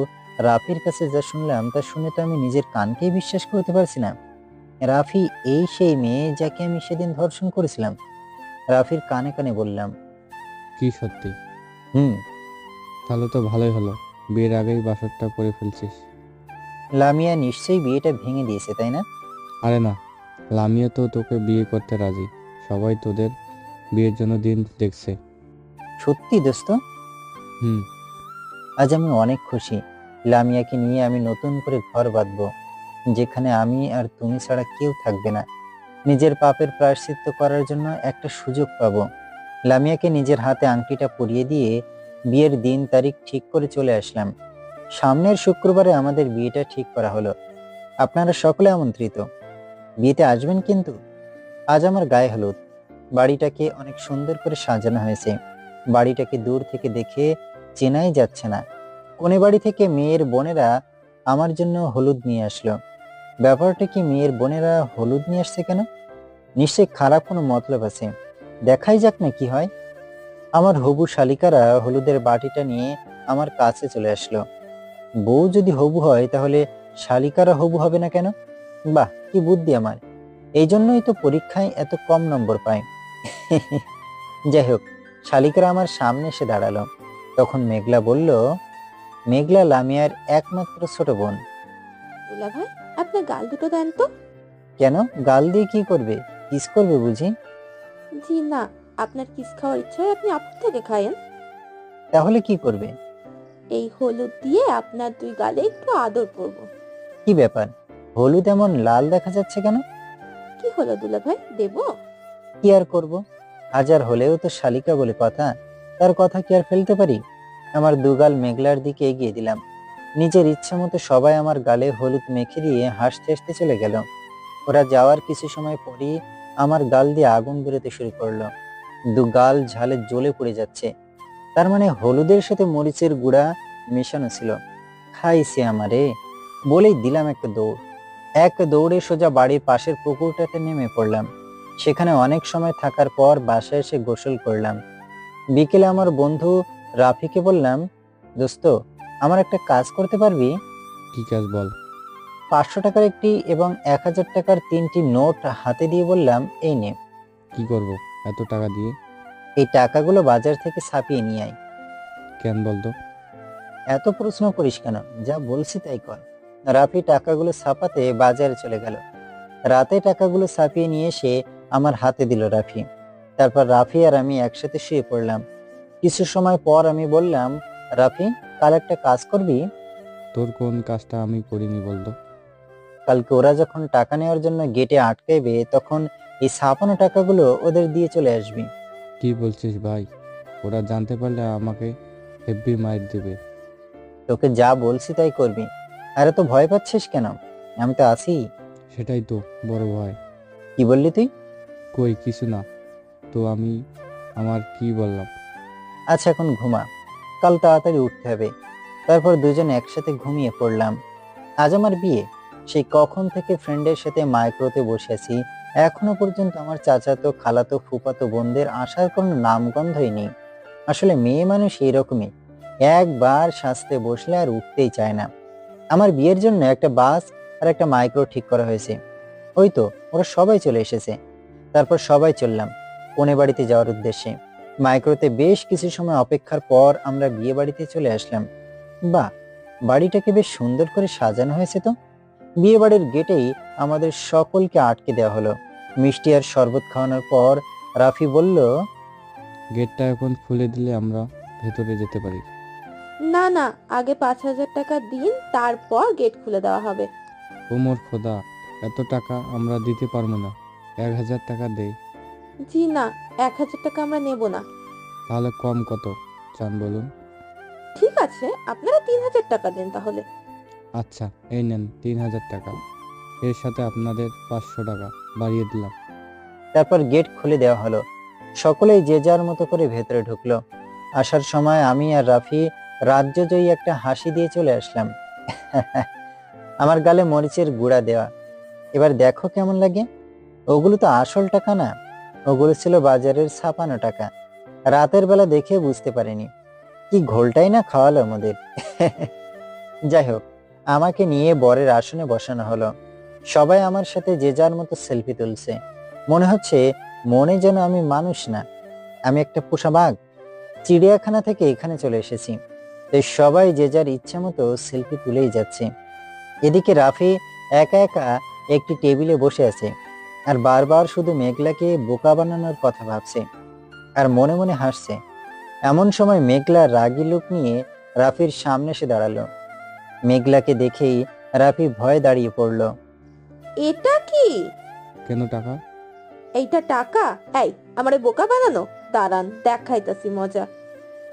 রাফির কাছে যা শুনলাম তা শুনে তো আমি নিজের কানকেই বিশ্বাস করতে পারছি না। রাফি এই সেই মেয়ে যাকে আমি সেদিন ধর্ষণ করেছিলাম। রাফির কানে কানে বললাম, কি সত্যি? হুম। তাহলে তো ভালোই হলো, বিয়ের আগেই বাসরটা করে ফেলছিস। লামিয়া নিশ্চয়ই বিয়েটা ভেঙে দিয়েছে, তাই না? আরে না, লামিয়া তো তোকে বিয়ে করতে রাজি। সবাই তোদের বিয়ের জন্য দিন দেখছে। সত্যি দোস্ত? হুম। আজ আমি অনেক খুশি। লামিয়াকে নিয়ে আমি নতুন করে ঘর বাঁধবো, যেখানে আমি আর তুমি ছাড়া কেউ থাকবে না। নিজের পাপের প্রায়শ্চিত্ত করার জন্য একটা সুযোগ পাবো। লামিয়াকে নিজের হাতে আংটিটা পরিয়ে দিয়ে বিয়ের দিন তারিখ ঠিক করে চলে আসলাম। সামনের শুক্রবারে আমাদের বিয়েটা ঠিক করা হলো। আপনারা সকলে আমন্ত্রিত, বিয়েতে আসবেন কিন্তু। আজ আমার গায়ে হলুদ। বাড়িটাকে অনেক সুন্দর করে সাজানো হয়েছে। বাড়িটাকে দূর থেকে দেখে চেনাই যাচ্ছে না। কোনে বাড়ি থেকে মেয়ের বোনেরা আমার জন্য হলুদ নিয়ে আসলো। ব্যাপারটা কি, মেয়ের বোনেরা হলুদ নিয়ে আসছে কেন? নিশ্চয়ই খারাপ কোনো মতলব আছে। দেখাই যাক না কি হয়। আমার হবু শালিকারা হলুদের বাটিটা নিয়ে আমার কাছে চলে আসলো। বউ যদি হবু হয় তাহলে শালিকারা হবু হবে না কেন? বাহ, কি বুদ্ধি আমার! এই জন্যই তো পরীক্ষায় এত কম নম্বর পায়। যাই হোক, শালিকারা আমার সামনে এসে দাঁড়ালো। তখন মেঘলা বলল, মেঘলা লামিয়ার একমাত্র ছোট বোন। দুলা ভাই, আপনার গাল দুটো দেন তো। কেন, গাল দিয়ে কি করবে? কিস করবে বুঝি? জি না, আপনার কিস খাওয়ার ইচ্ছায় আপনি আপুর থেকে খায়েন। তাহলে কি করবে? এই হলুদ দিয়ে আপনার দুই গালে একটু আদর করব। কি ব্যাপার, হলুদ এমন লাল দেখা যাচ্ছে কেন? কি হলো দুলা ভাই, দেব? কি আর করব, হাজার হলেও তো শালিকা বলে কথা, তার কথা কি আর ফেলতে পারি? আমার দুগাল মেঘলার দিকে এগিয়ে দিলাম। নিজের ইচ্ছা মতো সবাই আমার গালে হলুদ মেখে দিয়ে হাসতে হাসতে চলে গেল। ওরা যাওয়ার কিছু সময় পরই আমার গাল দিয়ে আগুন বেরোতে শুরু করলো। দুগাল ঝালে জ্বলে পড়ে যাচ্ছে। তার মানে হলুদের সাথে মরিচের গুঁড়া মেশানো ছিল। খাইছে আমারে, বলেই দিলাম একটা দৌড়। এক দৌড়ে সোজা বাড়ির পাশের পুকুরটাতে নেমে পড়লাম। সেখানে অনেক সময় থাকার পর বাসায় এসে গোসল করলাম। বিকেলে আমার বন্ধু রাফিকে বললাম, দোস্ত, আমার একটা কাজ করতে পারবি? কি কাজ বল? 500 টাকার একটি এবং 1000 টাকার 3টি নোট হাতে দিয়ে বললাম, এই নে। কি করব এত টাকা দিয়ে? এই টাকাগুলো বাজার থেকে ছাপিয়ে নিয়ে আয়। কেন বলতো? এত প্রশ্ন করিস কেন, যা বলছি তাই কর। রাফি টাকাগুলো ছাপাতে বাজারে চলে গেল। রাতে টাকাগুলো ছাপিয়ে নিয়ে এসে আমার হাতে দিল রাফি। তারপর রাফি আর আমি একসাথে শুয়ে পড়লাম। কিছু সময় পর আমি বললাম, রাফি, কাল একটা কাজ করবি? তোর কোন কাজটা আমি করিনি বলতো? কালকে ওরা যখন টাকা নেওয়ার জন্য গেটে আটকাইবে তখন এই ছাপানো টাকাগুলো ওদের দিয়ে চলে আসবি। কি বলছিস ভাই? ওরা জানতে পারলে আমাকে হেব্বি মাইর দেবে। তোকে যা বলছি তাই করবি। আরে তো ভয় পাচ্ছিস কেন, আমি তো আছি। সেটাই তো বড় ভয়। কি বললি তুই? কই কিছু না তো, আমি আমার কি বললাম। আচ্ছা, এখন ঘুমা, কাল তাড়াতাড়ি উঠতে হবে। তারপর দুজন একসাথে ঘুমিয়ে পড়লাম। আজ আমার বিয়ে। সেই কখন থেকে ফ্রেন্ডের সাথে মাইক্রোতে বসে আছি, এখনো পর্যন্ত আমার চাচাতো খালাতো ফুফাতো বোনদের আসার কোনো নামগন্ধই নেই। আসলে মেয়ে মানুষ এইরকমই, একবার সাজতে বসলে আর উঠতেই চায় না। আমার বিয়ের জন্য একটা বাস আর একটা মাইক্রো ঠিক করা হয়েছে। ওই তো ওরা সবাই চলে এসেছে। তারপর সবাই চললাম কনে বাড়িতে যাওয়ার উদ্দেশ্যে। মাইক্রোতে বেশ কিছু সময় অপেক্ষার পর আমরা বিয়ে বাড়িতে চলে আসলাম। বাহ, বাড়িটাকে বেশ সুন্দর করে সাজানো হয়েছে তো। বিয়ে বাড়ির গেটেই আমাদের সকলকে আটকে দেওয়া হলো। মিষ্টি আর শরবত খাওয়ানোর পর রাফি বলল, গেটটা এখন খুলে দিলে আমরা ভেতরে যেতে পারি। না না, আগে 5,000 টাকা দিন, তারপর গেট খুলে দেওয়া হবে। ওমর খোদা, এত টাকা আমরা দিতে পারবো না, 1,000 টাকা দেই। জি না, 1,000 টাকা আমরা নেব না। তাহলে কম কত চান বলুন? ঠিক আছে, আপনারা 3,000 টাকা দেন তাহলে। আচ্ছা, এই নেন 3,000 টাকা, এর সাথে আপনাদের 500 টাকা বাড়িয়ে দিলাম। তারপর গেট খুলে দেওয়া হলো। সকলেই যে যার মতো করে ভেতরে ঢুকলো। আসার সময় আমি আর রাফি রাজ্যজয়ী একটা হাসি দিয়ে চলে আসলাম। আমার গালে মরিচের গুঁড়া দেওয়া। এবার দেখো কেমন লাগে। ওগুলো তো আসল টাকা না, ওগুলো ছিল বাজারের ছাপানো টাকা। রাতের বেলা দেখে বুঝতে পারিনি, কি ঘোলটাই না খাওয়ালো আমাদের। যাই হোক, আমাকে নিয়ে বরের আসনে বসানো হলো। সবাই আমার সাথে যে যার মতো সেলফি তুলছে। মনে হচ্ছে মনে যেন আমি মানুষ না, আমি একটা পোষা বাঘ। চিড়িয়াখানা থেকে এখানে চলে এসেছি, তাই সবাই যে যার ইচ্ছা মতো সেলফি তুলেই যাচ্ছে। এদিকে রাফি একা একা একটি টেবিলে বসে আছে আর বারবার শুধু মেঘলাকে বোকা বানানোর কথা ভাবছে আর মনে মনে হাসছে। এমন সময় মেঘলা রাগী লোক নিয়ে রাফির সামনে এসে দাঁড়ালো। মেঘলাকে দেখেই রাফি ভয়ে দাঁড়িয়ে পড়ল। এটা কি? কেন টাকা? এইটা টাকা? এই, আমারে বোকা বানানো? দাঁড়ান, দেখাইতাছি মজা।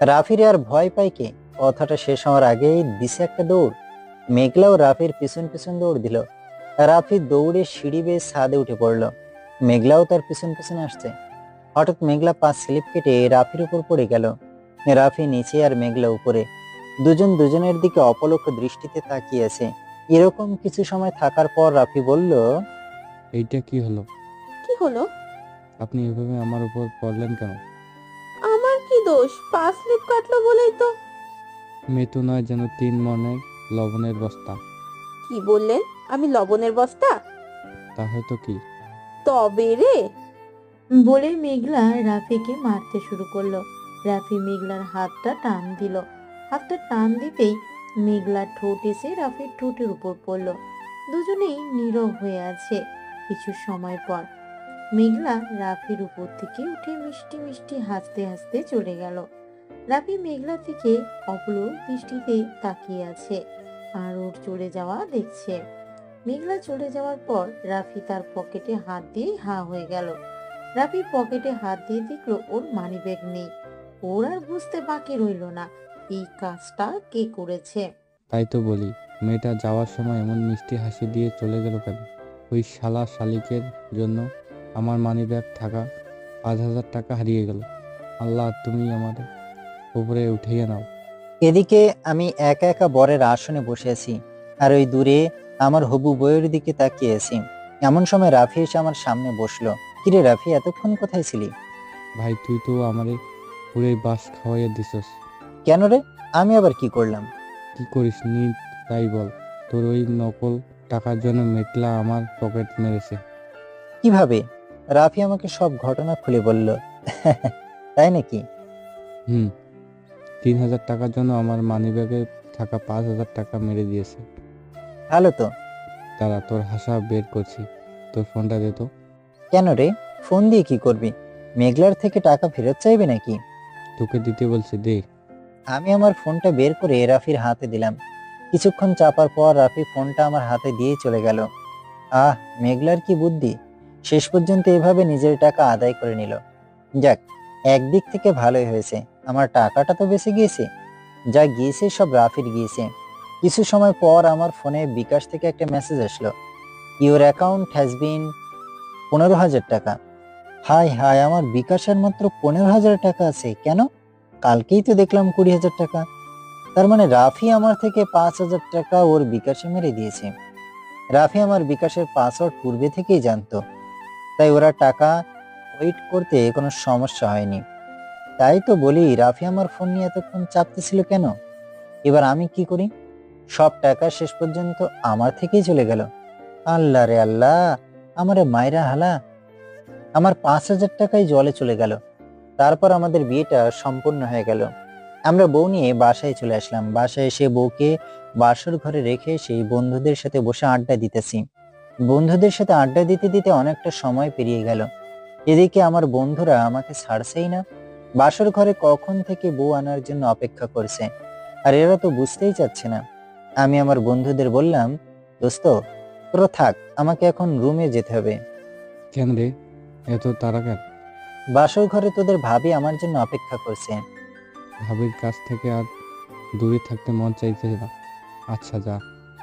রাফির আর ভয় পায় কে? কথাটা শেষ হওয়ার আগেই দিছে একটা দৌড়। মেঘলাও রাফির পিছন পিছন দৌড় দিল। রাফি দৌড়ে সিঁড়ি বেয়ে ছাদে উঠে পড়ল। মেঘলাও তার পিছন পিছন আসছে। হঠাৎ মেঘলা পা স্লিপ কেটে রাফির উপর পড়ে গেল। রাফি নিচে আর মেঘলা উপরে, দুজন দুজনের দিকে অপলক দৃষ্টিতে তাকিয়ে আছে। এরকম কিছু সময় থাকার পর রাফি বলল, এইটা কি হলো? কি হলো? আপনি এভাবে আমার উপর পড়লেন কেন? আমার কি দোষ? পা স্লিপ কাটলো বলেই তো। মেয়ে তো নয় যেন 3 মনের লবণের বস্তা। কি বললেন? আমি লবণের বস্তা? তা হয়তো কি। তবে রে। বলে মেঘলা রাফিকে মারতে শুরু করলো। রাফি মেঘলার হাতটা টান দিল। হাতটা টান দিতেই মেঘলার ঠোঁট এসে রাফির ঠোঁটের উপর পড়লো। দুজনেই নীরব হয়ে আছে। কিছু সময় পর মেঘলা রাফির উপর থেকে উঠে মিষ্টি মিষ্টি হাসতে হাসতে চলে গেল। রাফি মেঘলা থেকে অপলক দৃষ্টিতে তাকিয়ে আছে আর ওর চলে যাওয়া দেখছে। মেঘলা চলে যাওয়ার পর রাফি তার পকেটে হাত দিয়ে হা হয়ে গেল। রাফি পকেটে হাত দিয়ে দেখলো ওর মানিব্যাগ নেই। ওর আর বুঝতে বাকি রইল না এই কাজটা কে করেছে। তাই তো বলি, মেয়েটা যাওয়ার সময় এমন মিষ্টি হাসি দিয়ে চলে গেল কেন? ওই শালা শালিকের জন্য আমার মানিব্যাগ থাকা 5,000 টাকা হারিয়ে গেল। আল্লাহ, তুমি আমার উপরে উঠিয়ে নাও। এদিকে আমি একা একা বরের আসনে বসে আছি আর ওই দূরে আমার হবু বউয়ের দিকে তাকিয়ে আছি। এমন সময় রাফি এসে আমার সামনে বসলো। কিরে রাফি, এতক্ষণ কোথায় ছিলি? ভাই, তুই তো আমারে পুরো বাস খাওয়াইয়া দিছস। কেন রে, আমি আবার কি করলাম? কি করিস নি তাই বল। তোর ওই নকল টাকার জন্য মেঘলা আমার পকেট মেরেছে। কিভাবে? রাফি আমাকে সব ঘটনা খুলে বলল। তাই নাকি? 3,000 টাকার জন্য আমার মানিব্যাগে থাকা 5,000 টাকা মেরে দিয়েছে। ভালো তো। তারা তোর হাসা বের করছি, তোর ফোনটা দে তো। কেন রে, ফোন দিয়ে কি করবি? মেঘলার থেকে টাকা ফেরত চাইবে নাকি? তোকে দিতে বলছে, দে। আমি আমার ফোনটা বের করে রাফির হাতে দিলাম। কিছুক্ষণ চাপার পর রাফি ফোনটা আমার হাতে দিয়ে চলে গেল। আহ, মেঘলার কি বুদ্ধি! শেষ পর্যন্ত এভাবে নিজের টাকা আদায় করে নিল। যাক, একদিক থেকে ভালোই হয়েছে, আমার টাকাটা তো বেঁচে গিয়েছে। যা গিয়েছে সব রাফির গিয়েছে। কিছু সময় পর আমার ফোনে বিকাশ থেকে একটা মেসেজ আসলো, ইউর অ্যাকাউন্ট হ্যাজ বিন 15,000 টাকা। হাই হাই, আমার বিকাশের মাত্র 15,000 টাকা আছে কেন? কালকেই তো দেখলাম 20,000 টাকা। তার মানে রাফি আমার থেকে 5,000 টাকা ওর বিকাশে মেরে দিয়েছে। রাফি আমার বিকাশের পাসওয়ার্ড পূর্বে থেকেই জানতো, তাই ওরা টাকা ওয়েট করতে কোনো সমস্যা হয়নি। তাই তো বলি, রাফি আমার ফোন নিয়ে এতক্ষণ চাপতেছিল কেন? এবার আমি কি করি? সব টাকা শেষ পর্যন্ত আমার থেকেই চলে গেল। আল্লাহ রে আল্লাহ, আমারে মাইরা হালা। আমার 5,000 টাকাই জলে চলে গেল। তারপর আমাদের বিয়েটা সম্পূর্ণ হয়ে গেল। আমরা বউ নিয়ে বাসায় চলে আসলাম। বাসায় এসে বউকে বাসর ঘরে রেখে সেই বন্ধুদের সাথে বসে আড্ডা দিতেছি। বন্ধুদের সাথে আড্ডা দিতে দিতে অনেকটা সময় পেরিয়ে গেল। এদিকে আমার বন্ধুরা আমাকে ছাড়ছেই না। বাসর ঘরে কখন থেকে বউ আনার জন্য অপেক্ষা করছে, আর এরা তো বুঝতেই চাচ্ছে না। আমি আমার বন্ধুদের বললাম, দোস্ত তোরা থাক, আমাকে এখন রুমে যেতে হবে। কেন রে, এত তাড়া কেন? বাসর ঘরে তোদের ভাবি আমার জন্য অপেক্ষা করছে। ভাবির কাছ থেকে আর দূরে থাকতে মন চাইছে না। আচ্ছা যা,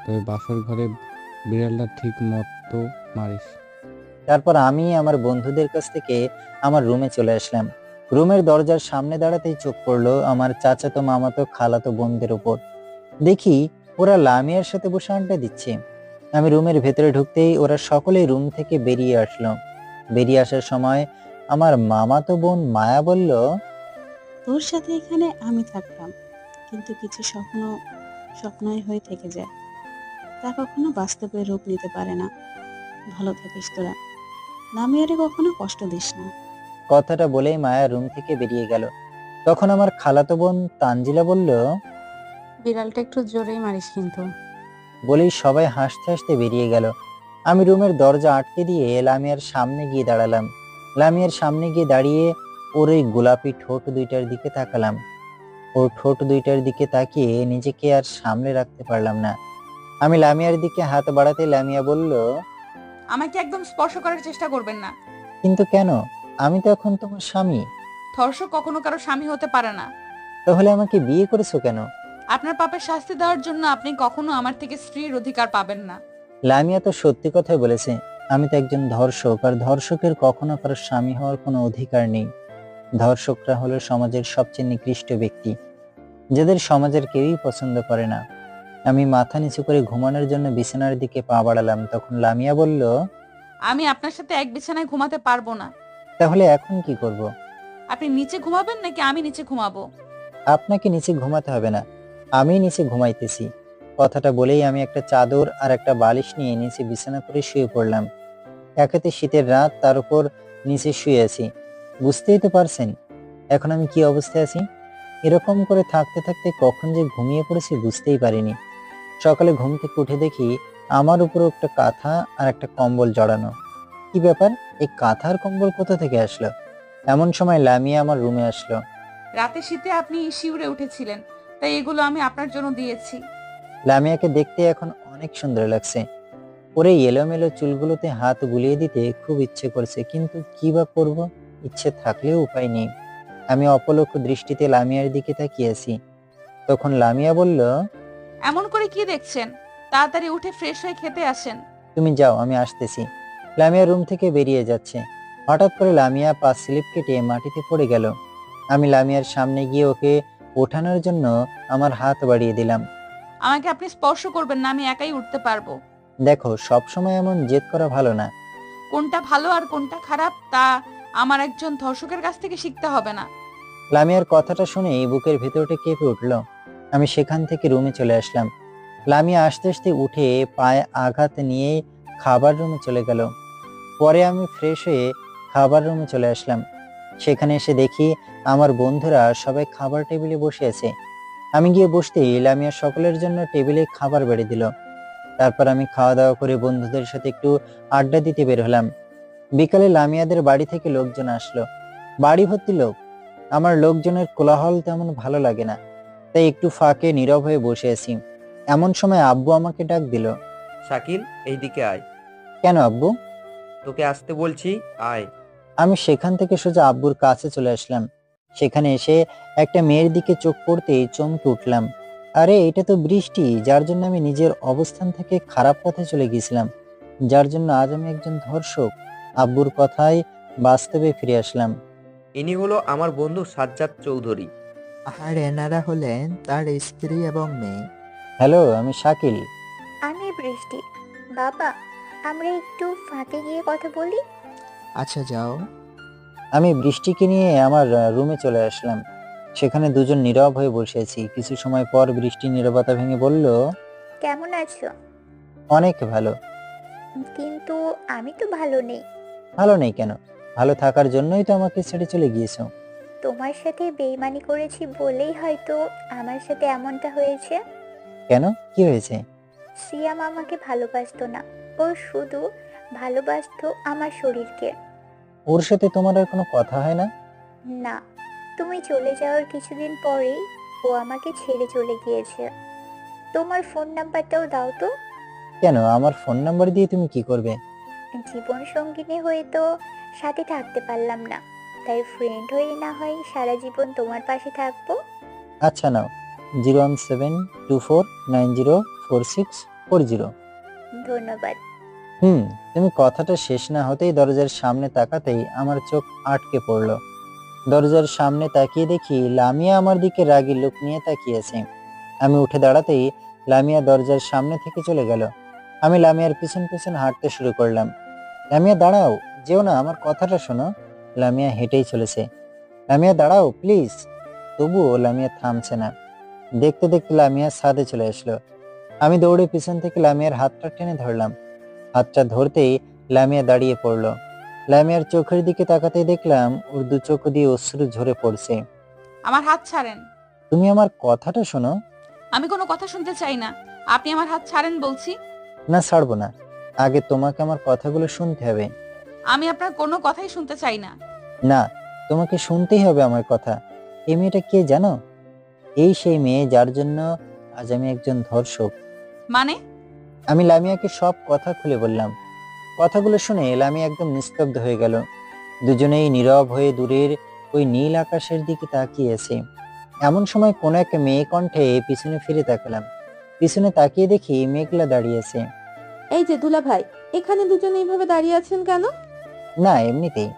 তবে বাসর ঘরে বিড়ালটা ঠিক মতো মারিস। তারপর আমি আমার বন্ধুদের কাছ থেকে আমার রুমে চলে আসলাম। রুমের দরজার সামনে দাঁড়াতেই চোখ পড়লো আমার চাচাতো মামাতো খালাতো বোনদের উপর। দেখি ওরা লামিয়ার সাথে বসে আড্ডা দিচ্ছে। আমি রুমের ভেতরে ঢুকতেই ওরা সকলেই রুম থেকে বেরিয়ে আসলো। বেরিয়ে আসার সময় আমার মামাতো বোন মায়া বলল, তোর সাথে এখানে আমি থাকতাম, কিন্তু কিছু স্বপ্নই হয়ে থেকে যায়, তা কখনো বাস্তবে রূপ নিতে পারে না। ভালো থাকিস তোরা, নামিয়ারে কখনো কষ্ট দিস না। কথাটা বলেই মায়া রুম থেকে বেরিয়ে গেল। তখন আমার খালাতো বোন তানজিলা বলল, বিড়ালটা একটু জোরেই মারিস কিন্তু। বলেই সবাই হাসতে হাসতে বেরিয়ে গেল। আমি রুমের দরজা আটকে দিয়ে লামিয়ার সামনে গিয়ে দাঁড়ালাম। লামিয়ার সামনে গিয়ে দাঁড়িয়ে ওর ওই গোলাপি ঠোঁট দুইটার দিকে তাকালাম। ওর ঠোঁট দুইটার দিকে তাকিয়ে নিজেকে আর সামলে রাখতে পারলাম না। আমি লামিয়ার দিকে হাত বাড়াতে লামিয়া বলল, আমাকে একদম স্পর্শ করার চেষ্টা করবেন না। কিন্তু কেন? আমি তো এখন তোমার স্বামী। ধর্ষক কখনো কারো স্বামী হতে পারে না। তাহলে আমাকে বিয়ে করেছো কেন? আপনার পাপের শাস্তি দেওয়ার জন্য আপনি কখনো আমার থেকে স্ত্রীর অধিকার পাবেন না। লামিয়া তো সত্যি কথাই বলেছে। আমি তো একজন ধর্ষক, আর ধর্ষকের কখনো কারো স্বামী হওয়ার কোনো অধিকার নেই। ধর্ষকরা হলো সমাজের সবচেয়ে নিকৃষ্ট ব্যক্তি, যাদের সমাজের কেউই পছন্দ করে না। আমি মাথা নিচু করে ঘুমানোর জন্য বিছানার দিকে পা বাড়ালাম। তখন লামিয়া বলল, আমি আপনার সাথে এক বিছানায় ঘুমাতে পারবো না। তাহলে এখন কি করব? আপনি নিচে ঘুমাবেন নাকি আমি নিচে ঘুমাবো? আপনাকে নিচে ঘুমাতে হবে না, আমি নিচে ঘুমাইতেছি। কথাটা বলেই আমি একটা চাদর আর একটা বালিশ নিয়ে নিচে বিছানা করে শুয়ে পড়লাম। একেতে শীতের রাত, তার উপর নিচে শুয়ে আছি। বুঝতেই তো পারছেন এখন আমি কি অবস্থায় আছি। এরকম করে থাকতে থাকতে কখন যে ঘুমিয়ে পড়েছি বুঝতেই পারিনি। সকালে ঘুম থেকে উঠে দেখি আমার উপর একটা কাঁথা আর একটা কম্বল জড়ানো। কি ব্যাপার, এই কাঁথার কম্বল কোথা থেকে আসলো? এমন সময় লামিয়া আমার রুমে আসলো। রাতে শীতে আপনি শিউরে উঠেছিলেন, তাই এগুলো আমি আপনার জন্য দিয়েছি। লামিয়াকে দেখতে এখন অনেক সুন্দর লাগছে। ওরে এলোমেলো চুলগুলোতে হাত বুলিয়ে দিতে খুব ইচ্ছে করছে, কিন্তু কি বা করবো, ইচ্ছে থাকলেও উপায় নেই। আমি অপলক দৃষ্টিতে লামিয়ার দিকে তাকিয়েছি। তখন লামিয়া বলল, এমন করে কি দেখছেন? তাড়াতাড়ি উঠে ফ্রেশ হয়ে খেতে আসেন। তুমি যাও, আমি আসতেছি। লামিয়া রুম থেকে বেরিয়ে যাচ্ছে। হঠাৎ করে লামিয়া পা স্লিপ কেটে মাটিতে পড়ে গেল। আমি লামিয়ার সামনে গিয়ে ওকে ওঠানোর জন্য আমার হাত বাড়িয়ে দিলাম। আমাকে আপনি স্পর্শ করবেন না, আমি একাই উঠতে পারবো। দেখো, সবসময় এমন জেদ করা ভালো না। কোনটা ভালো আর কোনটা খারাপ তা আমার একজন ধর্ষকের কাছ থেকে শিখতে হবে না। লামিয়ার কথাটা শুনে বুকের ভেতরটা কেঁপে উঠল। আমি সেখান থেকে রুমে চলে আসলাম। লামিয়া আস্তে আস্তে উঠে পায়ে আঘাত নিয়ে খাবার রুমে চলে গেল। পরে আমি ফ্রেশ হয়ে খাবার রুমে চলে আসলাম। সেখানে এসে দেখি আমার বন্ধুরা সবাই খাবার টেবিলে বসে আছে। আমি গিয়ে বসতেই লামিয়া সকলের জন্য টেবিলে খাবার বেড়ে দিল। তারপর আমি খাওয়া দাওয়া করে বন্ধুদের সাথে একটু আড্ডা দিতে বের হলাম। বিকালে লামিয়াদের বাড়ি থেকে লোকজন আসলো। বাড়ি ভর্তি লোক। আমার লোকজনের কোলাহল তেমন ভালো লাগে না, তাই একটু ফাঁকে নীরব হয়ে বসে আছি। এমন সময় আব্বু আমাকে ডাক দিল। শাকিল, এইদিকে আয়। কেন আব্বু? তোকে আসতে বলছি, আয়। আমি সেখান থেকে সোজা আব্বুর কাছে চলে আসলাম। সেখানে এসে একটা মেয়ের দিকে চোখ পড়তেই চমকে উঠলাম। আরে এটা তো বৃষ্টি, যার জন্য আমি নিজের অবস্থান থেকে খারাপ পথে চলে গিয়েছিলাম, যার জন্য আজ আমি একজন ধর্ষক। আব্বুর কথায় বাস্তবে ফিরে আসলাম। ইনি হলো আমার বন্ধু সাজ্জাদ চৌধুরী। আর এনারা হলেন তার স্ত্রী এবং মেয়ে। হ্যালো, আমি শাকিল। আমি বৃষ্টি। বাবা, আমরা একটু ফাঁকে গিয়ে কথা বলি। আচ্ছা যাও। আমি বৃষ্টিকে নিয়ে আমার রুমে চলে আসলাম। সেখানে দুজন নীরব হয়ে বসে আছি। কিছু সময় পর বৃষ্টি নীরবতা ভেঙে বলল, কেমন আছো? অনেক ভালো। কিন্তু আমি তো ভালো নেই। ভালো নেই কেন? ভালো থাকার জন্যই তো আমাকে ছেড়ে চলে গিয়েছো। তোমার সাথে বেইমানি করেছি বলেই হয়তো আমার সাথে এমনটা হয়েছে। কেন, কি হয়েছে? সিয়াম আমাকে ভালোবাসতো না, ও শুধু ভালোবাসতো আমার শরীরকে। ওর সাথে তোমার আর কোনো কথা হয় না? না, তুমি চলে যাওয়ার কিছুদিন পরেই ও আমাকে ছেড়ে চলে গিয়েছে। তোমার ফোন নাম্বারটাও দাও তো। কেন, আমার ফোন নাম্বার দিয়ে তুমি কি করবে? জীবন সঙ্গিনী হয়ে তো সাথে থাকতে পারলাম না, তাই ফ্রেন্ড হয়ে না হয় সারা জীবন তোমার পাশে থাকবো। আচ্ছা নাও, 01724904640। ধন্যবাদ। তুমি কথাটা শেষ না হতেই দরজার সামনে তাকাতেই আমার চোখ আটকে পড়লো। দরজার সামনে তাকিয়ে দেখি লামিয়া আমার দিকে রাগী লোক নিয়ে তাকিয়েছে। আমি উঠে দাঁড়াতেই লামিয়া দরজার সামনে থেকে চলে গেল। আমি লামিয়ার পিছন পিছন হাঁটতে শুরু করলাম। লামিয়া দাঁড়াও, যেও না, আমার কথাটা শোনো। লামিয়া হেঁটেই চলেছে। লামিয়া দাঁড়াও প্লিজ। তবুও লামিয়া থামছে না। দেখতে দেখতে লামিয়া ছাদে চলে আসলো। আমি দৌড়ে পিছন থেকে লামিয়ার হাতটা টেনে ধরলাম। হাতটা ধরতেই লামিয়া দাঁড়িয়ে পড়লো। লামিয়ার চোখের দিকে তাকাতেই দেখলাম ওর দু চোখ দিয়ে অশ্রু ঝরে পড়ছে। আমার হাত ছাড়েন। তুমি আমার কথাটা শোনো। আমি কোনো কথা শুনতে চাই না, আপনি আমার হাত ছাড়েন বলছি। না, ছাড়বো না, আগে তোমাকে আমার কথাগুলো শুনতে হবে। আমি আপনার কোনো কথাই শুনতে চাই না। না, তোমাকে শুনতেই হবে আমার কথা। এই মেয়েটা কে জানো? এই সেই মেয়ে যার জন্য আজ আমি একজন ধর্ষক। মানে? আমি লামিয়াকে সব কথা খুলে বললাম। কথাগুলো শুনে লামিয়া একদম নিস্তব্ধ হয়ে গেল। দুজনেই নীরব হয়ে দূরের ওই নীল আকাশের দিকে তাকিয়েছে। এমন সময় কোনো একটা মেয়ে কণ্ঠে পিছনে ফিরে তাকালাম। পিছনে তাকিয়ে দেখি মেঘলা দাঁড়িয়েছে। এই যে দুলা ভাই, এখানে দুজনে এইভাবে দাঁড়িয়ে আছেন কেন? না, এমনিতেই।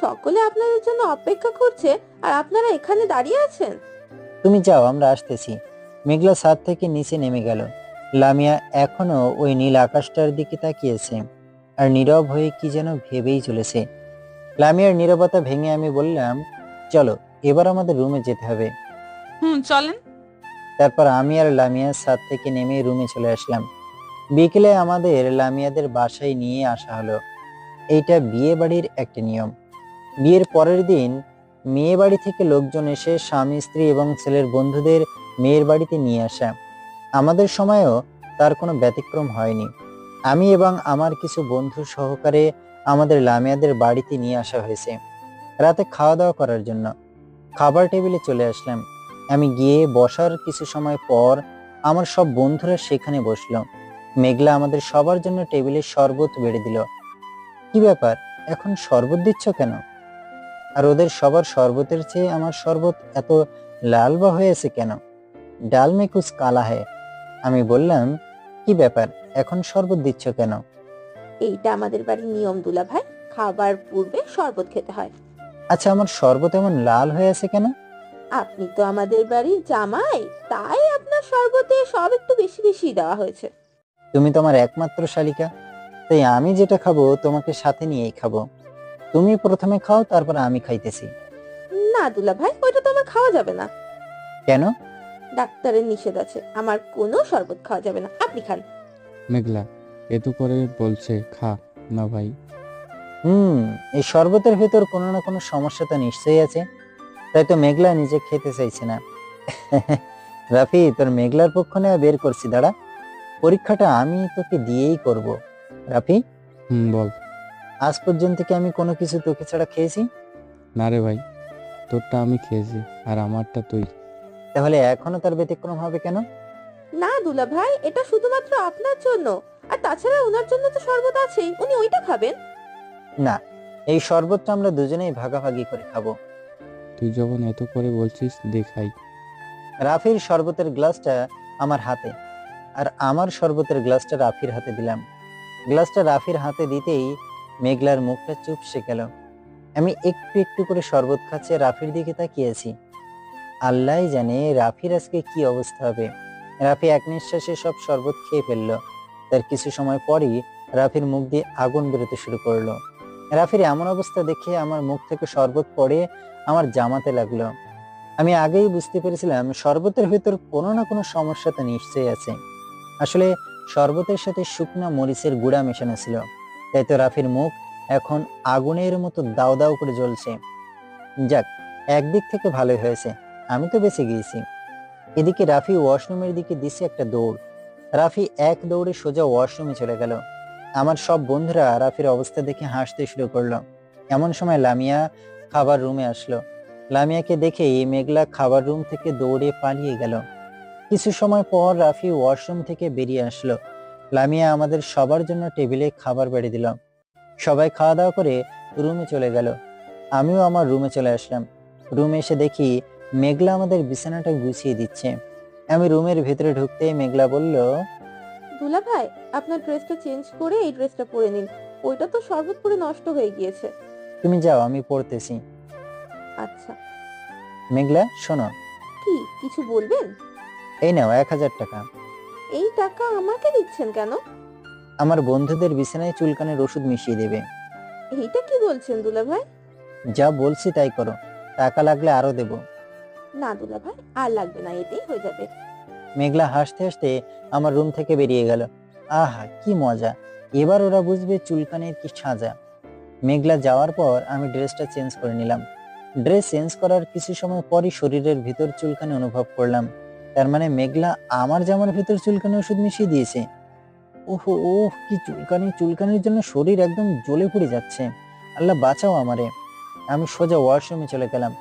সকলে আপনাদের জন্য অপেক্ষা করছে আর আপনারা এখানে দাঁড়িয়ে আছেন? তুমি যাও, আমরা আসতেছি। মেঘলা ছাদ থেকে নিচে নেমে গেল। লামিয়া এখনো ওই নীল আকাশটার দিকে তাকিয়েছে আর নীরব হয়ে কি যেন ভেবেই চলেছে। লামিয়ার নীরবতা ভেঙে আমি বললাম, চলো এবার আমাদের রুমে যেতে হবে। চলেন। তারপর আমি আর লামিয়া ছাদ থেকে নেমে রুমে চলে আসলাম। বিকেলে আমাদের লামিয়াদের বাসায় নিয়ে আসা হলো। এইটা বিয়ে বাড়ির একটা নিয়ম। বিয়ের পরের দিন মেয়ে বাড়ি থেকে লোকজন এসে স্বামী স্ত্রী এবং ছেলের বন্ধুদের মেয়ের বাড়িতে নিয়ে আসা। আমাদের সময়ও তার কোনো ব্যতিক্রম হয়নি। আমি এবং আমার কিছু বন্ধু সহকারে আমাদের লামিয়াদের বাড়িতে নিয়ে আসা হয়েছে রাতে খাওয়া দাওয়া করার জন্য। খাবার টেবিলে চলে আসলাম। আমি গিয়ে বসার কিছু সময় পর আমার সব বন্ধুরা সেখানে বসলো। মেঘলা আমাদের সবার জন্য টেবিলে শরবত বেড়ে দিল। কি ব্যাপার, এখন শরবত দিচ্ছ কেন? আর ওদের সবার শরবতের চেয়ে আমার শরবত এত লাল বা হয়েছে কেন? ডাল মে কুছ কালা হ্যায়। আমি বললাম, কি ব্যাপার, এখন শরবত দিচ্ছ কেন? এইটা আমাদের বাড়ির নিয়ম দুলা ভাই, খাবার পূর্বে শরবত খেতে হয়। আচ্ছা, আমার শরবত এমন লাল হয়ে আছে কেন? আপনি তো আমাদের বাড়ির জামাই, তাই আপনার শরবতে সব একটু বেশি বেশি দেওয়া হয়েছে। তুমি তো আমার একমাত্র শালিকা, তাই আমি যেটা খাবো তোমাকে সাথে নিয়েই খাবো। তুমি প্রথমে খাও, তারপর আমি খাইতেছি। না দুলা ভাই, ওইটা তো আমার খাওয়া যাবে না। কেন? ডাক্তারের নিষেধ আছে, আমার কোনো শরবত খাওয়া যাবে না, আপনি খান। মেঘলা এত করে বলছে, খা না ভাই। এই শরবতের ভেতর কোনো না কোনো সমস্যা তো নিশ্চয়ই আছে, তাই তো মেঘলা নিজে খেতে চাইছে না। রাফি, তোর মেঘলার পক্ষ নেওয়া বের করছি, দাঁড়া। পরীক্ষাটা আমি তোকে দিয়েই করব। রাফি, বল। আজ পর্যন্ত কি আমি কোনো কিছু তোকে ছাড়া খেয়েছি? না রে ভাই, তোরটা আমি খেয়েছি আর আমারটা তুই। তাহলে এখনো তার ব্যতিক্রম হবে কেন? না দুলা ভাই, এটা শুধুমাত্র আপনার জন্য, আর তাছাড়া ওনার জন্য তো শরবত আছেই, উনি ওইটা খাবেন। না, এই শরবতটা আমরা দুজনেই ভাগাভাগি করে খাবো। তুই যখন এত করে বলছিস, দেখাই। রাফির শরবতের গ্লাসটা আমার হাতে আর আমার শরবতের গ্লাসটা রাফির হাতে দিলাম। গ্লাসটা রাফির হাতে দিতেই মেঘলার মুখটা চুপসে গেল। আমি একটু একটু করে শরবত খাচ্ছি, রাফির দিকে তাকিয়েছি। আল্লাহ জানে রাফির আজকে কি অবস্থা হবে। রাফি এক নিঃশ্বাসে সব শরবত খেয়ে ফেললো। তার কিছু সময় পরই রাফির মুখ দিয়ে আগুন বেরোতে শুরু করলো। রাফির এমন অবস্থা দেখে আমার মুখ থেকে শরবত পড়ে আমার জামাতে লাগলো। আমি আগেই বুঝতে পেরেছিলাম শরবতের ভেতর কোনো না কোনো সমস্যা তো নিশ্চয়ই আছে। আসলে শরবতের সাথে শুকনা মরিচের গুঁড়া মেশানো ছিল, তাই তো রাফির মুখ এখন আগুনের মতো দাও দাও করে জ্বলছে। যাক, একদিক থেকে ভালোই হয়েছে, আমি তো বেঁচে গিয়েছি। এদিকে রাফি ওয়াশরুমের দিকে দিছে একটা দৌড়। রাফি এক দৌড়ে সোজা ওয়াশরুমে চলে গেল। আমার সব বন্ধুরা রাফির অবস্থা দেখে হাসতে শুরু করলো। এমন সময় লামিয়া খাবার রুমে আসলো। লামিয়াকে দেখেই মেঘলা খাবার রুম থেকে দৌড়ে পালিয়ে গেল। কিছু সময় পর রাফি ওয়াশরুম থেকে বেরিয়ে আসলো। লামিয়া আমাদের সবার জন্য টেবিলে খাবার বেড়ে দিল। সবাই খাওয়া দাওয়া করে রুমে চলে গেল। আমিও আমার রুমে চলে আসলাম। রুমে এসে দেখি মেঘলা আমাদের বিছানাটা গুছিয়ে দিচ্ছে। আমি রুমের ভেতরে ঢুকতে মেঘলা বলল, দুলা ভাই, আপনার ড্রেসটা চেঞ্জ করে এই ড্রেসটা পরে নিন, ওইটা তো শরবত পরে নষ্ট হয়ে গিয়েছে। তুমি যাও, আমি পড়তেছি। আচ্ছা। মেঘলা শোনো। কি কিছু বলবেন? এই নাও 1000 টাকা। এই টাকা আমাকে দিচ্ছেন কেন? আমার বন্ধুদের বিছানায় চুলকানির ওষুধ মিশিয়ে দেবে। এইটা কি বলছেন দুলা ভাই? যা বলছি তাই করো, টাকা লাগলে আরো দেব। না দুলা ভাই, আর লাগবে না, এতেই হয়ে যাবে। মেঘলা হাসতে হাসতে আমার রুম থেকে বেরিয়ে গেল। আহা কি মজা, এবার ওরা বুঝবে চুলকানির কি সাজা। মেঘলা যাওয়ার পর আমি ড্রেসটা চেঞ্জ করে নিলাম। ড্রেস চেঞ্জ করার কিছু সময় পরই শরীরের ভিতর চুলকানি অনুভব করলাম। তার মানে মেঘলা আমার জামার ভিতর চুলকানি ওষুধ মিশিয়ে দিয়েছে। ওহো ওহ, কি চুলকানি! চুলকানির জন্য শরীর একদম জ্বলে পুড়ে যাচ্ছে। আল্লাহ বাঁচাও আমারে। আমি সোজা ওয়াশরুমে চলে গেলাম।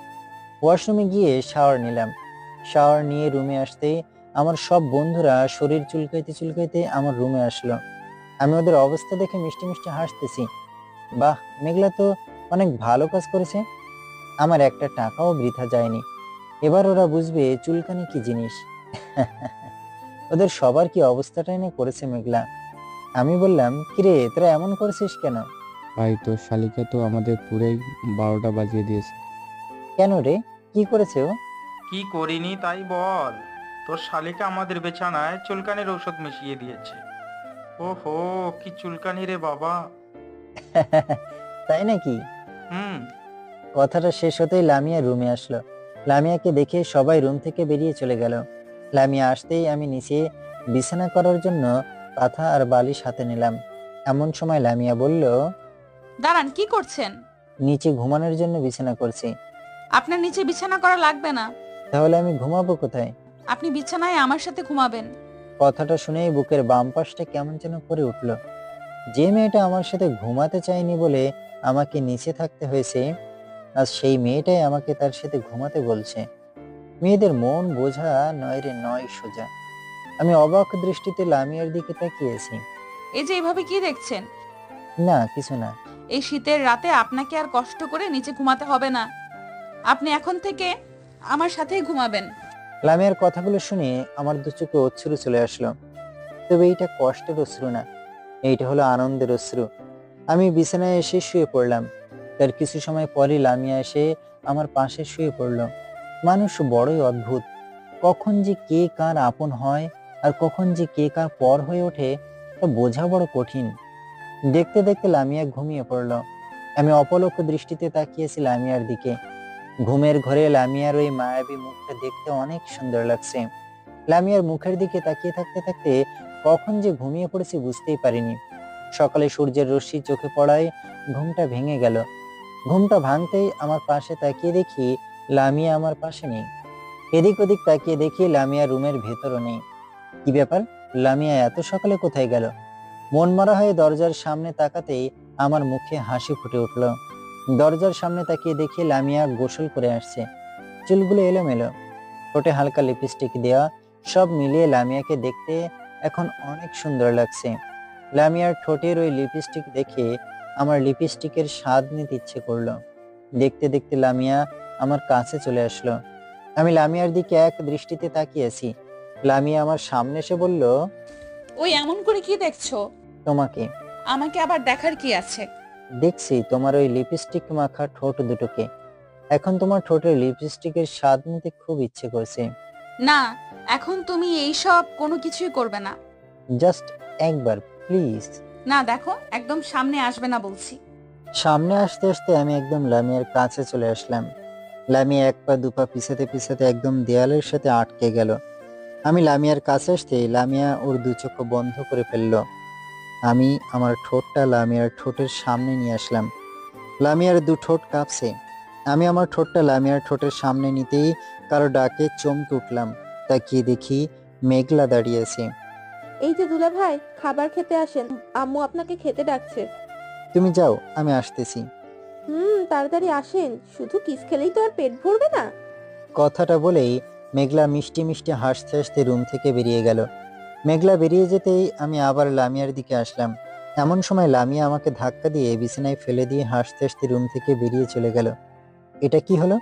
ওয়াশরুমে গিয়ে শাওয়ার নিলাম। শাওয়ার নিয়ে রুমে আসতে আমার সব বন্ধুরা শরীর চুলকাইতে চুলকাইতে আমার রুমে আসলো। আমি ওদের অবস্থা দেখে মিষ্টি মিষ্টি হাসতেছি। বাহ, মেঘলা তো অনেক ভালো কাজ করেছে, আমার একটা টাকাও বৃথা যায়নি। এবার ওরা বুঝবে চুলকানি কি জিনিস। ওদের সবার কি অবস্থাটাই না করেছে মেঘলা। আমি বললাম, কিরে তোরা এমন করেছিস কেন? ভাই, তোর শালিকা তো আমাদের পুরাই 12টা বাজিয়ে দিয়েছে। কেন রে, কি করেছে ও? কি করিনি তাই বল। তোর শালিকা আমাদের বিছানায় চুলকানির ঔষধ মিশিয়ে দিয়েছে। ওহো, কি চুলকানি রে বাবা। তাই নাকি? হুম। কথাটা শেষ হতেই লামিয়া রুমে আসলো। লামিয়াকে দেখে সবাই রুম থেকে বেরিয়ে চলে গেল। লামিয়া আসতেই আমি নিচে বিছানা করার জন্য পাথা আর বালিশ হাতে নিলাম। এমন সময় লামিয়া বলল, দাঁড়ান, কি করছেন? নিচে ঘুমানোর জন্য বিছানা করছি। আপনার নিচে বিছানা করা লাগবে না। তাহলে আমি ঘুমাবো কোথায়? আপনি বিছানায় আমার সাথে ঘুমাবেন। কথাটা শুনেই বুকের বাম পাশটা কেমন যেন করে উঠল। যে মেয়েটা আমার সাথে ঘুমাতে চায়নি বলে আমাকে নিচে থাকতে হয়েছে, আজ সেই মেয়েটাই আমাকে তার সাথে ঘুমাতে বলছে। মেয়েদের মন বোঝা নয় রে নয় সোজা। আমি অবাক দৃষ্টিতে লামিয়ার দিকে তাকিয়েছি। এই যে এভাবে কি দেখছেন? না কিছু না। এই শীতের রাতে আপনাকে আর কষ্ট করে নিচে ঘুমাতে হবে না। আপনি এখন থেকে আমার সাথেই ঘুমাবেন। লামিয়ার কথাগুলো শুনে আমার দু চোখে অশ্রু চলে আসলো। তবে এইটা কষ্টের অশ্রু না, এইটা হলো আনন্দের অশ্রু। আমি বিছানায় এসে শুয়ে পড়লাম। তার কিছু সময় পরে লামিয়া এসে আমার পাশে শুয়ে পড়লো। মানুষ বড়ই অদ্ভুত, কখন যে কে কার আপন হয় আর কখন যে কে কার পর হয়ে ওঠে তা বোঝা বড় কঠিন। দেখতে দেখতে লামিয়া ঘুমিয়ে পড়লো। আমি অপলক দৃষ্টিতে তাকিয়েছি লামিয়ার দিকে। ঘুমের ঘরে লামিয়ার ওই মায়াবী মুখটা দেখতে অনেক সুন্দর লাগছে। লামিয়ার মুখের দিকে তাকিয়ে থাকতে থাকতে কখন যে ঘুমিয়ে পড়েছি বুঝতেই পারিনি। সকালে সূর্যের রশ্মি চোখে পড়ায় ঘুমটা ভেঙে গেল। ঘুমটা ভাঙতেই আমার পাশে তাকিয়ে দেখি লামিয়া আমার পাশে নেই। এদিক ওদিক তাকিয়ে দেখি লামিয়া রুমের ভেতরও নেই। কি ব্যাপার, লামিয়া এত সকালে কোথায় গেল? মন মারা হয়ে দরজার সামনে তাকাতেই আমার মুখে হাসি ফুটে উঠল। দরজার সামনে তাকিয়ে দেখি লামিয়া গোসল করে আসছে। চুলগুলো এলোমেলো, ঠোঁটে হালকা লিপস্টিক দেওয়া, সব মিলিয়ে লামিয়াকে দেখতে এখন অনেক সুন্দর লাগছে। লামিয়ার ঠোঁটের ওই লিপস্টিক দেখে আমার লিপস্টিকের স্বাদ নিতে ইচ্ছে করলো। দেখতে দেখতে লামিয়া আমার কাছে চলে আসলো। আমি লামিয়ার দিকে এক দৃষ্টিতে তাকিয়েছি। লামিয়া আমার সামনে এসে বলল, ওই এমন করে কি দেখছো? তোমাকে। আমাকে আবার দেখার কি আছে? দেখছি তোমার ওই লিপস্টিক মাখা ঠোঁট দুটোকে। এখন তোমার ঠোঁটের লিপস্টিকের স্বাদ নিতে খুব ইচ্ছে করছে। না, এখন তুমি এই সব কোনো কিছুই করবে না। জাস্ট একবার প্লিজ। না দেখো, একদম সামনে আসবে না বলছি। সামনে আসতে আসতে আমি একদম লামিয়ার কাছে চলে আসলাম। লামিয়া এক পা দুপা পিছাতে পিছাতে একদম দেয়ালের সাথে আটকে গেল। আমি লামিয়ার কাছে আসতে লামিয়া ওর দু চোখ বন্ধ করে ফেললো। আমি আমার ঠোঁটটা লামিয়ার ঠোঁটের সামনে নিয়ে আসলাম। লামিয়ার দু ঠোঁট কাঁপছে। আমি আমার ঠোঁটটা লামিয়ার ঠোঁটের সামনে নিতেই কারো ডাকে চমকে উঠলাম। তাকিয়ে দেখি মেঘলা দাঁড়িয়ে আছে। এই যে দুলা ভাই, খাবার খেতে আসেন, আম্মু আপনাকে খেতে ডাকছে। তুমি যাও, আমি আসতেছি। তাড়াতাড়ি আসেন, শুধু কিস খেলেই তো আর পেট ভরবে না। কথাটা বলেই মেঘলা মিষ্টি মিষ্টি হাসতে হাসতে রুম থেকে বেরিয়ে গেল। মেঘলা বেরিয়ে যেতেই আমি আবার লামিয়ার দিকে আসলাম। এমন সময় লামিয়া আমাকে ধাক্কা দিয়ে বিছানায় ফেলে দিয়ে হাসতে হাসতে রুম থেকে বেরিয়ে চলে গেল। এটা কি হলো?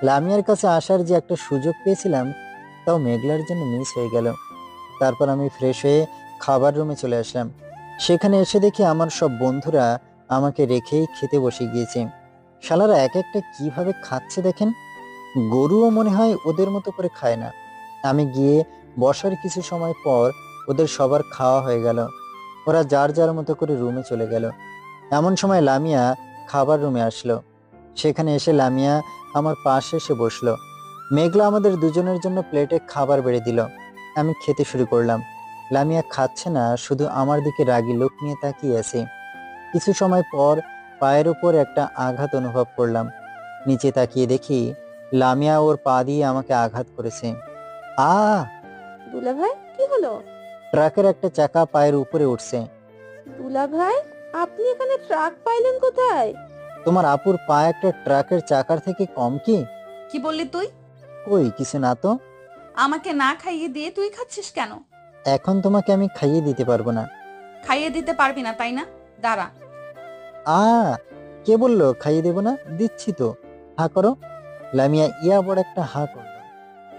লামিয়ার কাছে আসার যে একটা সুযোগ পেয়েছিলাম, তাও মেঘলার জন্য মিস হয়ে গেল। তারপর আমি ফ্রেশ হয়ে খাবার রুমে চলে আসলাম। সেখানে এসে দেখি আমার সব বন্ধুরা আমাকে রেখেই খেতে বসে গিয়েছে। শালারা এক একটা কিভাবে খাচ্ছে দেখেন। গরুও মনে হয় ওদের মতো করে খায় না। আমি গিয়ে বসার কিছু সময় পর ওদের সবার খাওয়া হয়ে গেল। ওরা যার যার মতো করে রুমে চলে গেল। এমন সময় লামিয়া খাবার রুমে আসলো। সেখানে এসে লামিয়া আমার পাশে এসে বসলো। মেঘলা আমাদের দুজনের জন্য প্লেটে খাবার বেড়ে দিল। আমি খেতে শুরু করলাম। লামিয়া খাচ্ছে না, শুধু আমার দিকে রাগী লোক নিয়ে তাকিয়ে আছে। কিছু সময় পর পায়ের উপর একটা আঘাত অনুভব করলাম। নিচে তাকিয়ে দেখি লামিয়া ওর পা দিয়ে আমাকে আঘাত করেছে। দুলা ভাই, কি হলো? ট্রাকের একটা চাকা পায়ের উপরে উঠছে। দুলা ভাই, আপনি এখানে ট্রাক পাইলেন কোথায়? তোমার আপুর পা একটা ট্রাকের চাকার থেকে কম কি? কি বললি তুই? কই কিছু না তো। আমাকে না খাইয়ে দিয়ে তুই খাচ্ছিস কেন? এখন তোমাকে আমি খাইয়ে দিতে পারবো না। খাইয়ে দিতে পারবি না তাই না? দাঁড়া। কে বললো খাইয়ে দেবো না? দিচ্ছি তো, হা করো। লামিয়া ইয়া বড় একটা হা করলো।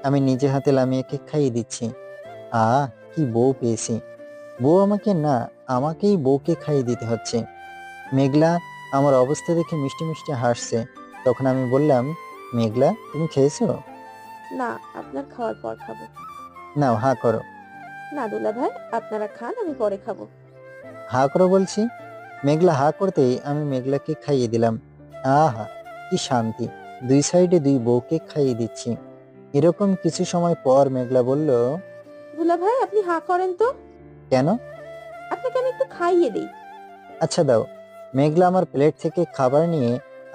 আমি নিজে হাতে লামিয়াকে খাইয়ে দিচ্ছি। কি বউ পেয়েছি। বউ আমাকে না, আমাকেই বউকে খাইয়ে দিতে হচ্ছে। মেঘলা আমার অবস্থা দেখে মিষ্টি মিষ্টি হাসছে। তখন আমি বললাম, মেঘলা তুমি খেয়েছো? না, আপনার খাওয়ার পর খাবো। নাও হা করো। না দুলা ভাই, আপনারা খান, আমি পরে খাবো। হা করো বলছি। মেঘলা হা করতেই আমি মেঘলাকে খাইয়ে দিলাম। আহা কি শান্তি, দুই সাইডে দুই বউকে খাইয়ে দিচ্ছি। এরকম কিছু সময় পর মেঘলা বলল, দুলা ভাই আপনি হা করেন তো। কেন? আপনাকে আমি একটু খাইয়ে দিই। আচ্ছা দাও। মেঘলা আমার প্লেট থেকে খাবার নিয়ে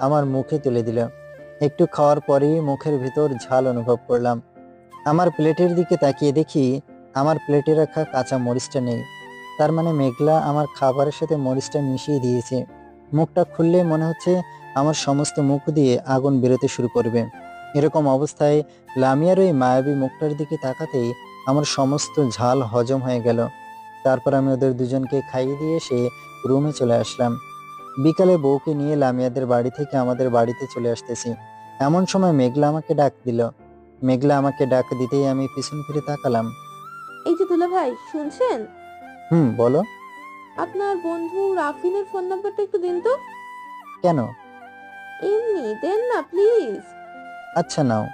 আমার মুখে তুলে দিল। একটু খাওয়ার পরেই মুখের ভিতর ঝাল অনুভব করলাম। আমার প্লেটের দিকে তাকিয়ে দেখি আমার প্লেটে রাখা কাঁচা মরিচটা নেই। তার মানে মেঘলা আমার খাবারের সাথে মরিচটা মিশিয়ে দিয়েছে। মুখটা খুললে মনে হচ্ছে আমার সমস্ত মুখ দিয়ে আগুন বেরোতে শুরু করবে। এরকম অবস্থায় লামিয়ার ওই মায়াবী মুখটার দিকে তাকাতেই আমার সমস্ত ঝাল হজম হয়ে গেল। তারপর আমি ওদের দুজনকে খাইয়ে দিয়ে এসে রুমে চলে আসলাম। বিকালে বউকে নিয়ে লামিয়াদের বাড়ি থেকে আমাদের বাড়িতে চলে আসতেছি। এমন সময় মেঘলা আমাকে ডাক দিল। মেঘলা আমাকে ডাক দিতেই আমি পিছন ফিরে তাকালাম। এই যে দুলা ভাই, শুনছেন? বলো। আপনার বন্ধু রাফিনের ফোন নাম্বারটা একটু দিন তো। কেন? এমনি দেন না প্লিজ। আচ্ছা নাও,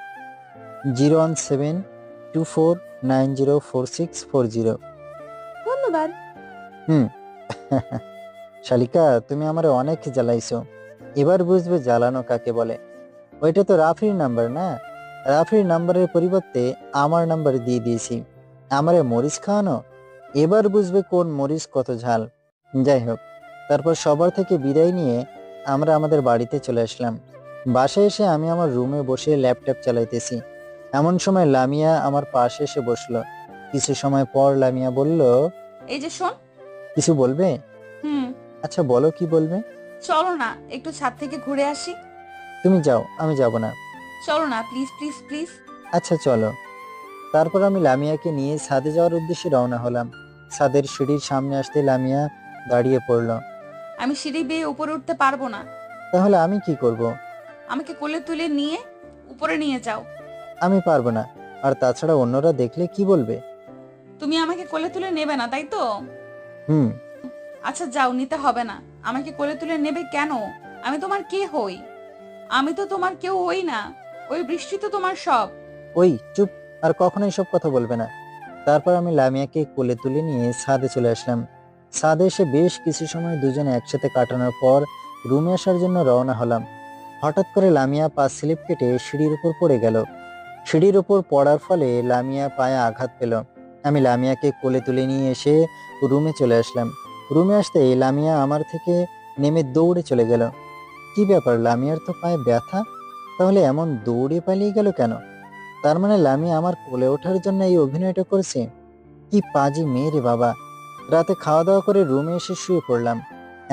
01724904640। ধন্যবাদ। শালিকা তুমি আমারে অনেক জ্বালাইছো। এবার বুঝবে জ্বালানো কাকে বলে। ওইটা তো রাফির নাম্বার না। রাফির নাম্বারের পরিবর্তে আমার নাম্বার দিয়ে দিয়েছি। আমারে মরিচ খাওয়ানো। এবার বুঝবে কোন মরিচ কত ঝাল। যাই হোক, তারপর সবার থেকে বিদায় নিয়ে আমরা আমাদের বাড়িতে চলে আসলাম। বাসায় এসে আমি আমার রুমে বসে ল্যাপটপ চালাইতেছি। এমন সময় লামিয়া আমার পাশে এসে বসলো। কিছু সময় পর লামিয়া বলল, এই যে শোন। কিছু বলবে? আচ্ছা বলো, কি বলবে? চলো না একটু ছাদ থেকে ঘুরে আসি। তুমি যাও, আমি যাব না। চলো না প্লিজ প্লিজ প্লিজ। আচ্ছা চলো। তারপর আমি লামিয়াকে নিয়ে ছাদে যাওয়ার উদ্দেশ্যে রওনা হলাম। ছাদের সিঁড়ির সামনে আসতে লামিয়া দাঁড়িয়ে পড়ল। আমি সিঁড়ি বেয়ে উপরে উঠতে পারবো না। তাহলে আমি কি করব? আমাকে কোলে তুলে নিয়ে উপরে নিয়ে যাও। আমি পারবো না। আর তাছাড়া অন্যরা দেখলে কি বলবে? তুমি আমাকে কোলে তুলে নেবে না তাই তো? আচ্ছা যাও, নিতে হবে না। আমাকে কোলে তুলে নেবে কেন? আমি তোমার কে হই? আমি তো তোমার কেউ হই না। ওই বৃষ্টি তো তোমার সব। ওই চুপ, আর কখনো এসব কথা বলবে না। তারপর আমি লামিয়াকে কোলে তুলে নিয়ে ছাদে চলে আসলাম। ছাদে এসে বেশ কিছু সময় দুজনে একসাথে কাটানোর পর রুমে আসার জন্য রওনা হলাম। হঠাৎ করে লামিয়া পা স্লিপ কেটে সিঁড়ির উপর পড়ে গেল। সিঁড়ির উপর পড়ার ফলে লামিয়া পায়ে আঘাত পেল। আমি লামিয়াকে কোলে তুলে নিয়ে এসে রুমে চলে আসলাম। রুমে আসতেই লামিয়া আমার থেকে নেমে দৌড়ে চলে গেল। কি ব্যাপার, লামিয়ার তো পায়ে ব্যথা, তাহলে এমন দৌড়ে পালিয়ে গেল কেন? তার মানে লামিয়া আমার কোলে ওঠার জন্য এই অভিনয়টা করছে? কি পাজি মেয়ে রে বাবা। রাতে খাওয়া দাওয়া করে রুমে এসে শুয়ে পড়লাম।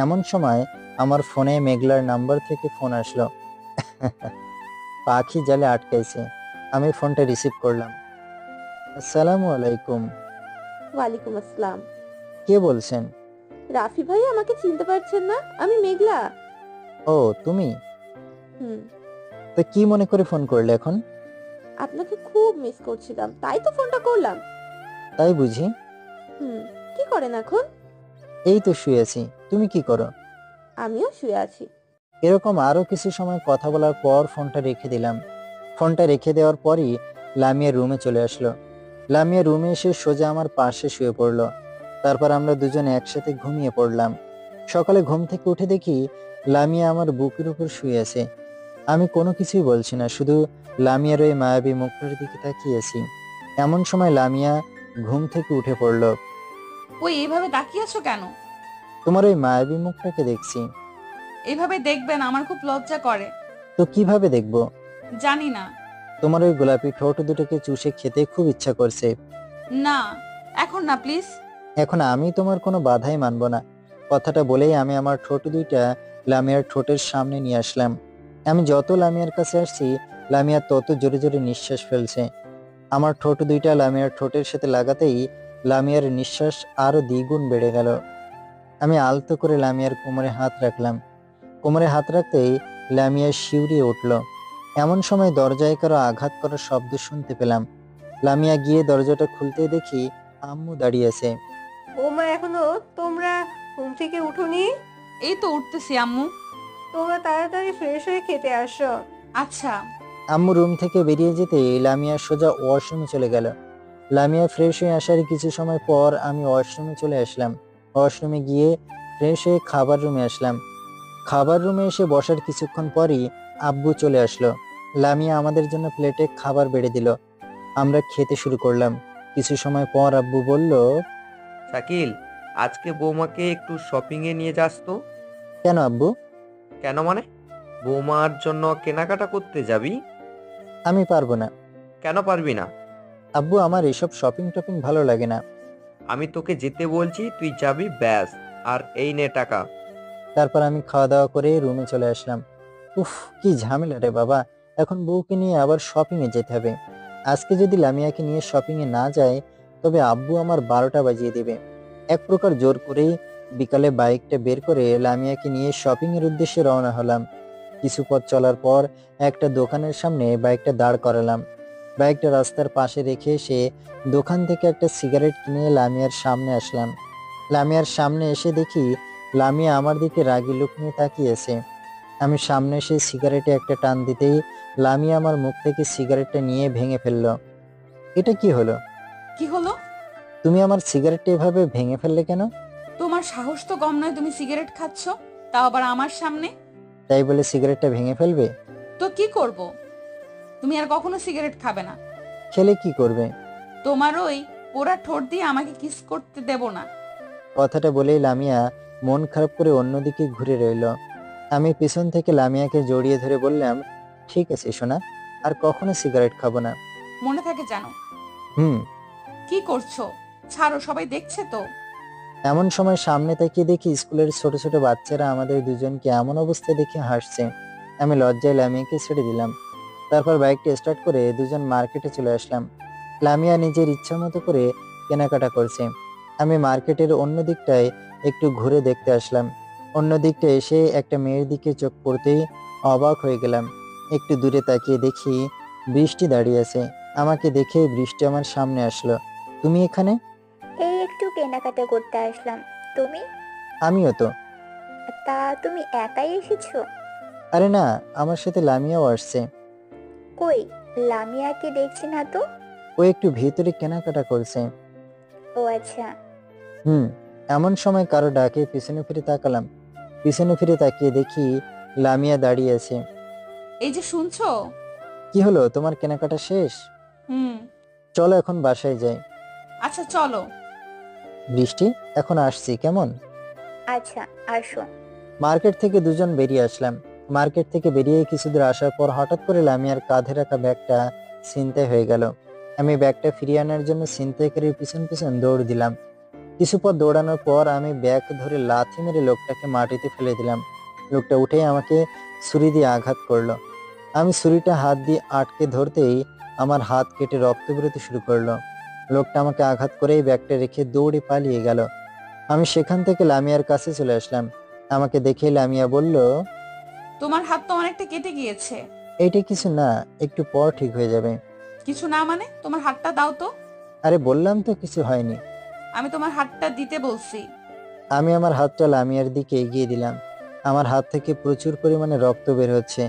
এমন সময় আমার ফোনে মেঘলার নাম্বার থেকে ফোন আসলো। পাখি জালে আটকাইছে। আমি ফোনটা রিসিভ করলাম। আসসালামু আলাইকুম। ওয়ালাইকুম আসসালাম। কে বলছেন? রাফি ভাই, আমাকে চিনতে পারছেন না? আমি মেঘলা। ও তুমি? হুম। তো কি মনে করে ফোন করলে এখন? আপনাকে খুব মিস করছিলাম, তাই তো ফোনটা করলাম। তাই বুঝি? হুম। কি করেন এখন? এই তো শুয়ে আছি। তুমি কি করো? আমিও শুয়ে আছি। এরকম আরো কিছু সময় কথা বলার পর ফোনটা রেখে দিলাম। ফোনটা রেখে দেওয়ার পরই লামিয়া রুমে চলে আসলো। লামিয়া রুমে এসে সোজা আমার পাশে শুয়ে পড়লো। তারপর আমরা দুজনে একসাথে ঘুমিয়ে পড়লাম। সকালে ঘুম থেকে উঠে দেখি লামিয়া আমার বুকের উপর শুয়ে আছে। আমি কোনো কিছুই বলছি না, শুধু লামিয়ার ওই মায়াবী মুখটার দিকে তাকিয়েছি। এমন সময় লামিয়া ঘুম থেকে উঠে পড়লো। ওই এইভাবে তাকিয়ে আছো কেন? তোমার ওই মায়াবী মুখটাকে দেখছি। এইভাবে দেখবেন, আমার খুব লজ্জা করে। তো কিভাবে দেখবো? জানি না। তোমার ওই গোলাপি ঠোঁট দুটোকে চুষে খেতে খুব ইচ্ছা করছে। না, এখন না প্লিজ। এখন আমি তোমার কোনো বাধাই মানব না। কথাটা বলেই আমি আমার ঠোঁট দুইটা লামিয়ার ঠোঁটের সামনে নিয়ে আসলাম। আমি যত লামিয়ার কাছে আসছি, লামিয়া তত জোরে জোরে নিঃশ্বাস ফেলছে। আমার ঠোঁট দুইটা লামিয়ার ঠোঁটের সাথে লাগাতেই লামিয়ার নিঃশ্বাস আরো দ্বিগুণ বেড়ে গেল। আমি আলতো করে লামিয়ার কোমরে হাত রাখলাম। কোমরে হাত রাখতেই লামিয়া শিউরিয়ে উঠল। এমন সময় দরজায় কারো আঘাত করার শব্দ শুনতে পেলাম। লামিয়া গিয়ে দরজাটা খুলতে দেখি আম্মু দাঁড়িয়ে আছে। বৌমা, এখনো তোমরা ঘুম থেকে উঠোনি? এই তো উঠতেছি আম্মু। তোমরা তাড়াতাড়ি ফ্রেশ হয়ে খেতে আসো। আচ্ছা। আম্মু রুম থেকে বেরিয়ে যেতে লামিয়া সোজা ওয়াশরুমে চলে গেল। লামিয়া ফ্রেশ হয়ে আসার কিছু সময় পর আমি ওয়াশরুমে চলে আসলাম। ওয়াশরুমে গিয়ে ফ্রেশ হয়ে খাবার রুমে আসলাম। খাবার রুমে এসে বসার কিছুক্ষণ পরই আব্বু চলে আসলো। লামিয়া আমাদের জন্য প্লেটে খাবার বেড়ে দিল। আমরা খেতে শুরু করলাম। কিছু সময় পর আব্বু বলল, শাকিল, আজকে বৌমাকে একটু শপিং এ নিয়ে যাস তো। কেন আব্বু? কেন মানে? বৌমার জন্য কেনাকাটা করতে যাবি? আমি পারবো না। কেন পারবি না? আব্বু, আমার এসব শপিং টপিং ভালো লাগে না। আমি তোকে যেতে বলছি, তুই যাবি ব্যাস। আর এই নে টাকা। তারপর আমি খাওয়া দাওয়া করে রুমে চলে আসলাম। উফ, কি ঝামেলা রে বাবা। এখন বউকে নিয়ে আবার শপিং এ যেতে হবে। আজকে যদি লামিয়াকে নিয়ে শপিং এ না যায়, তবে আব্বু আমার 12টা বাজিয়ে দেবে। এক প্রকার জোর করেই বিকালে বাইকটা বের করে লামিয়াকে নিয়ে শপিং এর উদ্দেশ্যে রওনা হলাম। কিছু পথ চলার পর একটা দোকানের সামনে বাইকটা দাঁড় করালাম। বাইকটা রাস্তার পাশে রেখে এসে দোকান থেকে একটা সিগারেট কিনে লামিয়ার সামনে আসলাম। লামিয়ার সামনে এসে দেখি লামিয়া আমার দিকে রাগী লোক নিয়ে তাকিয়েছে। আমি সামনে এসে সিগারেটে একটা টান দিতেই লামিয়া আমার মুখ থেকে সিগারেটটা নিয়ে ভেঙে ফেললো। এটা কি হলো? কি হলো? তুমি আমার সিগারেটটা এভাবে ভেঙে ফেললে কেন? তোমার সাহস তো কম নয়, তুমি সিগারেট খাচ্ছ, তাও আবার আমার সামনে। তাই বলে সিগারেটটা ভেঙে ফেলবে? তো কি করব? তুমি আর কখনো সিগারেট খাবে না। খেলে কি করবে? তোমার ওই পোড়া ঠোঁট দিয়ে আমাকে কিস করতে দেব না। কথাটা বলেই লামিয়া মন খারাপ করে অন্যদিকে ঘুরে রইল। আমি পিছন থেকে লামিয়াকে জড়িয়ে ধরে বললাম, ঠিক আছে সোনা, আর কখনো সিগারেট খাবো না। মনে থাকে জানো? হুম। কি করছো? ছাড়ো, সবাই দেখছে তো। এমন সময় সামনে তাকিয়ে দেখি স্কুলের ছোট ছোট বাচ্চারা আমাদের দুজনকে এমন অবস্থায় দেখে হাসছে। আমি লজ্জায় লামিয়াকে ছেড়ে দিলাম। তারপর বাইকটা স্টার্ট করে দুজন মার্কেটে চলে আসলাম। লামিয়া নিজের ইচ্ছা মতো করে কেনাকাটা করছে। আমি মার্কেটের অন্য দিকটায় একটু ঘুরে দেখতে আসলাম। অন্য দিকটা এসে একটা মেয়ের দিকে চোখ পড়তেই অবাক হয়ে গেলাম। একটু দূরে তাকিয়ে দেখি বৃষ্টি দাঁড়িয়ে আছে। আমাকে দেখে বৃষ্টি আমার সামনে আসলো। তুমি এখানে? এই একটু কেনাকাটা করতে আসলাম। তুমি? আমিও তো। তা তুমি একাই এসেছো? আরে না, আমার সাথে লামিয়াও আসছে। কই, লামিয়াকে দেখছি না তো। ও একটু ভেতরে কেনাকাটা করছে। ও আচ্ছা। এমন সময় কারো ডাকে পিছনে ফিরে তাকালাম। পিছনে ফিরে তাকিয়ে দেখি লামিয়া দাঁড়িয়ে আছে। এই যে শুনছো? কি হলো, তোমার কেনাকাটা শেষ? চলো এখন বাসায় যাই। আচ্ছা চলো। বৃষ্টি, এখন আসছি, কেমন? আচ্ছা, আসো। মার্কেট থেকে দুজন বেরিয়ে আসলাম। মার্কেট থেকে বেরিয়ে কিছু দূর আসার পর হঠাৎ করে লামিয়ার কাঁধে রাখা ব্যাগটা ছিনতাই হয়ে গেল। আমি ব্যাগটা ফিরিয়ে আনার জন্য ছিনতাইকারীর পিছন পিছন দৌড় দিলাম। কিছু পথ দৌড়ানোর পর আমি ব্যাগ ধরে লাথি মেরে লোকটাকে মাটিতে ফেলে দিলাম। লোকটা উঠে আমাকে ছুরি দিয়ে আঘাত করলো। আমি ছুরিটা হাত দিয়ে আটকে ধরতেই আমার হাত কেটে রক্ত বেরোতে শুরু করলো। লোকটা আমাকে আঘাত করেই ব্যাগটা রেখে দৌড়ে পালিয়ে গেল। আমি সেখান থেকে লামিয়ার কাছে চলে আসলাম। আমাকে দেখে লামিয়া বলল, তোমার হাত তো অনেকটা কেটে গিয়েছে। এইটা কিছু না, একটু পর ঠিক হয়ে যাবে। কিছু না মানে? তোমার হাতটা দাও তো। আরে বললাম তো কিছু হয়নি। আমি তোমার হাতটা দিতে বলছি। আমি আমার হাতটা লামিয়ার দিকে এগিয়ে দিলাম। আমার হাত থেকে প্রচুর পরিমাণে রক্ত বের হচ্ছে।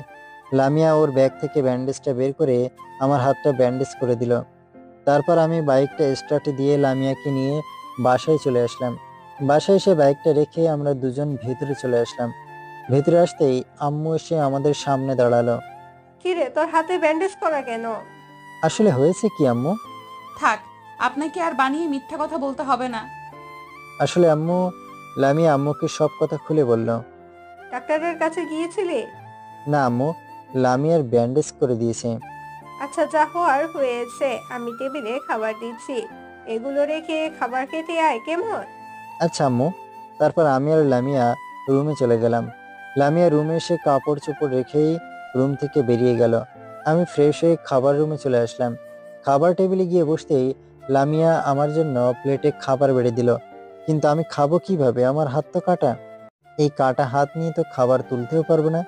লামিয়া ওর ব্যাগ থেকে ব্যান্ডেজটা বের করে আমার হাতটা ব্যান্ডেজ করে দিল। তারপর আমি বাইকটা স্টার্ট দিয়ে লামিয়াকে নিয়ে বাসায় চলে আসলাম। বাসায় এসে বাইকটা রেখে আমরা দুজন ভেতরে চলে আসলাম। ভেতরে আসতেই আম্মু এসে আমাদের সামনে দাঁড়ালো। কিরে, তোর হাতে ব্যান্ডেজ করা কেন? আসলে হয়েছে কি আম্মু? থাক, আপনাকে আর বানিয়ে মিথ্যা কথা বলতে হবে না। আসলে আম্মু, লামিয়া আম্মুকে সব কথা খুলে বলল। ডাক্তারের কাছে গিয়েছিলি? না আম্মু, লামিয়ার ব্যান্ডেজ করে দিয়েছে। আচ্ছা, যা হওয়ার হয়েছে। আমি টেবিলে খাবার দিচ্ছি, এগুলো রেখে খাবার খেতে আয়, কেমন? আচ্ছা আম্মু। তারপর আমি আর লামিয়া রুমে চলে গেলাম। লামিয়া রুমে এসে কাপড় চোপড় রেখেই রুম থেকে বেরিয়ে গেল। আমি ফ্রেশ হয়ে খাবার রুমে চলে আসলাম। খাবার টেবিলে গিয়ে বসতেই লামিয়া আমার জন্য প্লেটে খাবার বেড়ে দিল। কিন্তু আমি খাবো কিভাবে? আমার হাত তো কাটা। এই কাটা হাত নিয়ে তো খাবার তুলতেও পারবো না।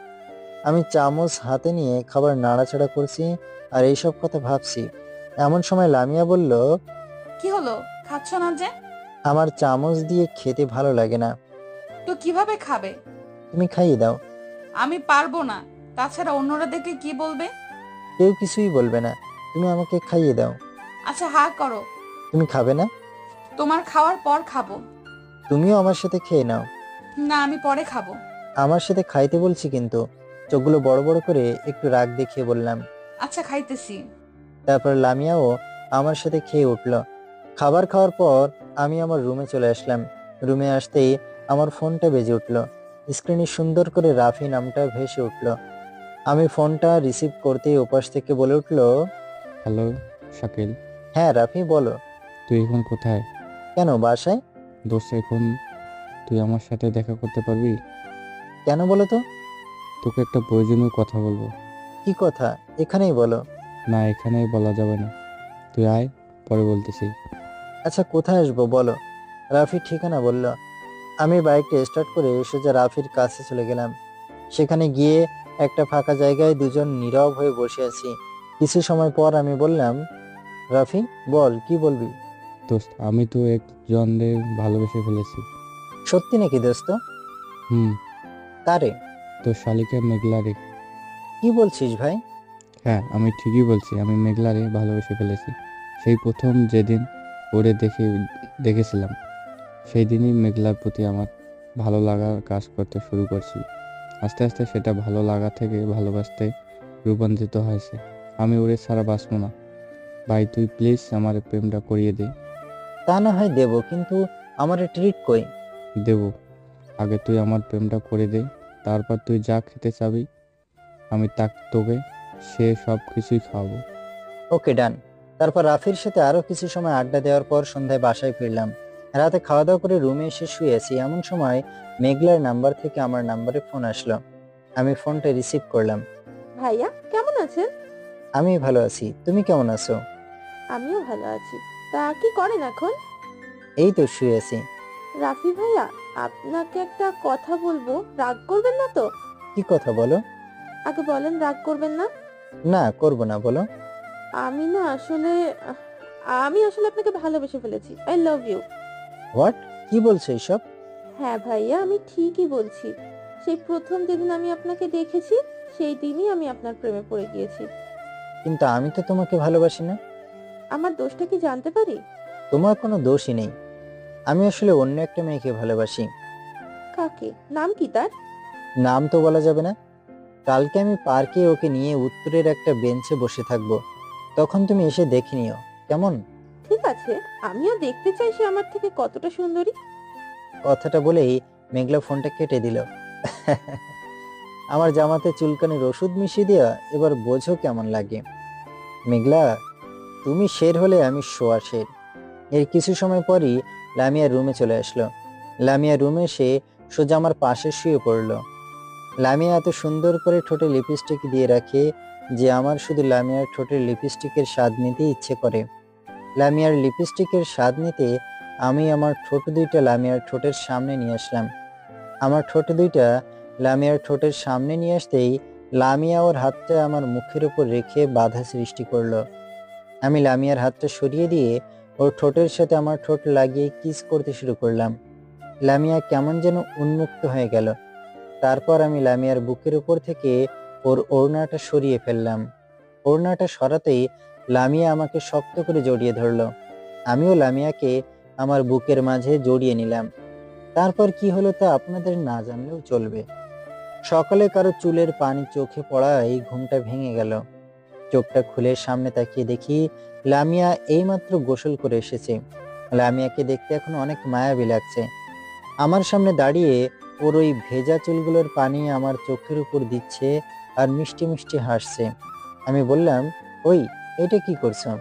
আমি চামচ হাতে নিয়ে খাবার নাড়াচাড়া করছি আর এইসব কথা ভাবছি। এমন সময় লামিয়া বলল, কি হলো, খাচ্ছ না যে? আমার চামচ দিয়ে খেতে ভালো লাগে না। তো কিভাবে খাবে? তুমি খাইয়ে দাও। আমি পারবো না, তাছাড়া অন্যরা দেখলে কি বলবে? কেউ কিছুই বলবে না, তুমি আমাকে খাইয়ে দাও। আচ্ছা, হা করো। তুমি খাবে না? তোমার খাওয়ার পর খাবো। তুমিও আমার সাথে খেয়ে নাও। না, আমি পরে খাবো। আমার সাথে খাইতে বলছি কিন্তু। চোখগুলো বড় বড় করে একটু রাগ দেখিয়ে বললাম। আচ্ছা, খাইতেছি। তারপর লামিয়াও আমার সাথে খেয়ে উঠল। খাবার খাওয়ার পর আমি আমার রুমে চলে আসলাম। রুমে আসতেই আমার ফোনটা বেজে উঠল। স্ক্রিনে সুন্দর করে রাফি নামটা ভেসে উঠল। আমি ফোনটা রিসিভ করতেই ওপাশ থেকে বলে উঠল, হ্যালো শাকিল, হ্যাঁ রাফি বলো। তুই এখন কোথায়? কেন, বাসায়। দোস্ত, এখন তুই আমার সাথে দেখা করতে পারবি? কেন বলো তো? তোকে একটা প্রয়োজনীয় কথা বলবো। কি কথা? এখানেই বলো। না, এখানেই বলা যাবে না, তুই আয়, পরে বলতেছি। আচ্ছা, কোথায় আসবো বলো? রাফি ঠিকানা বলল। আমি বাইকটা স্টার্ট করে সোজা রাফির কাছে চলে গেলাম। সেখানে গিয়ে একটা ফাঁকা জায়গায় দুজন নীরব হয়ে বসে আছি। কিছু সময় পর আমি বললাম, রাফি বল, কি বলবি? দোস্ত, আমি তো একজনকে ভালোবেসে ফেলেছি। সত্যি নাকি দোস্ত? হুম। কারে? তোর শালিকা মেঘলারে। কি বলছিস ভাই? হ্যাঁ, আমি ঠিকই বলছি, আমি মেঘলারে ভালোবেসে ফেলেছি। সেই প্রথম যেদিন ওরে দেখেছিলাম, সেই দিনই মেঘলার প্রতি আমার ভালো লাগার কাজ করতে শুরু করছি। আস্তে আস্তে সেটা ভালো লাগা থেকে ভালোবাসতে রূপান্তরিত হয়েছে। আমি ওরে ছাড়া বাঁচব না। ভাই, তুই প্লিজ আমার প্রেমটা করিয়ে দে। তা না হয় দেব, কিন্তু আমার ট্রিট কই? দেব, আগে তুই আমার প্রেমটা করে দে, তারপর তুই যা খেতে চাবি আমি তোকে সে সব কিছুই খাওয়াবো। ওকে, ডান। তারপর রাফির সাথে আরো কিছু সময় আড্ডা দেওয়ার পর সন্ধ্যায় বাসায় ফিরলাম। রাতে খাওয়া দাওয়া করে রুমে এসে শুয়ে আছি। এমন সময় মেঘলার নাম্বার থেকে আমার নাম্বারে ফোন আসলো। আমি ফোনটা রিসিভ করলাম। ভাইয়া, কেমন আছেন? আমি ভালো আছি, তুমি কেমন আছো? আমিও ভালো আছি। তা কি করেন এখন? এই তো শুয়ে আছি। রাফি ভাইয়া, আপনাকে একটা কথা বলবো, রাগ করবেন না তো? কি কথা বলো? আগে বলেন, রাগ করবেন না? না, করব না, বলো। আমি আসলে আপনাকে ভালোবেসে ফেলেছি। I love you. হোয়াট? কি বলছো এসব? হ্যাঁ ভাইয়া, আমি ঠিকই বলছি। সেই প্রথম যেদিন আমি আপনাকে দেখেছি, সেই দিনই আমি আপনার প্রেমে পড়ে গিয়েছি। কিন্তু আমি তো তোমাকে ভালোবাসি না। আমার দোষটা কি জানতে পারি? তোমার কোনো দোষই নেই। আমি আসলে অন্য একটা মেয়েকে ভালোবাসি। কাকে? নাম কি তার? নাম তো বলা যাবে না। কালকে আমি পার্কে ওকে নিয়ে উত্তরের একটা বেঞ্চে বসে থাকবো, তখন তুমি এসে দেখে নিও, কেমন? ঠিক আছে, আমিও দেখতে চাই সে আমার থেকে কতটা সুন্দরী। কথাটা বলেই মেঘলা ফোনটা কেটে দিল। আমার জামাতে চুলকানির ওষুধ মিশিয়ে দেওয়া, এবার বোঝো কেমন লাগে। মেঘলা, তুমি শের হলে আমি শোয়া শের। এর কিছু সময় পরই লামিয়া রুমে চলে আসলো। লামিয়া রুমে এসে সোজা আমার পাশে শুয়ে পড়লো। লামিয়া এত সুন্দর করে ঠোঁটে লিপস্টিক দিয়ে রাখে যে আমার শুধু লামিয়ার ঠোঁটের লিপস্টিকের স্বাদ নিতে ইচ্ছে করে। লামিয়ার লিপস্টিকের স্বাদ নিতে আমি আমার ঠোঁট দুইটা লামিয়ার ঠোঁটের সামনে নিয়ে আসলাম। আমার ঠোঁট দুইটা লামিয়ার ঠোঁটের সামনে নিয়ে আসতেই লামিয়া ওর হাতটা আমার মুখের উপর রেখে বাধা সৃষ্টি করলো। আমি লামিয়ার হাতটা সরিয়ে দিয়ে ওর ঠোঁটের সাথে আমার ঠোঁট লাগিয়ে কিস করতে শুরু করলাম। লামিয়া কেমন যেন উন্মুক্ত হয়ে গেল। তারপর আমি লামিয়ার বুকের উপর থেকে ওর ওড়নাটা সরিয়ে ফেললাম। ওড়নাটা সরাতেই লামিয়া আমাকে শক্ত করে জড়িয়ে ধরলো। আমিও লামিয়াকে আমার বুকের মাঝে জড়িয়ে নিলাম। তারপর কি হলো তা আপনাদের না জানলেও চলবে। সকালে কারো চুলের পানি চোখে পড়ায় ঘুমটা ভেঙে গেল। চোখটা খুলে সামনে তাকিয়ে দেখি লামিয়া এইমাত্র গোসল করে এসেছে। লামিয়াকে দেখতে এখন অনেক মায়াবী লাগছে। আমার সামনে দাঁড়িয়ে ওর ওই ভেজা চুলগুলোর পানি আমার চোখের উপর দিচ্ছে আর মিষ্টি মিষ্টি হাসছে। আমি বললাম, ওই এটা কি করছো?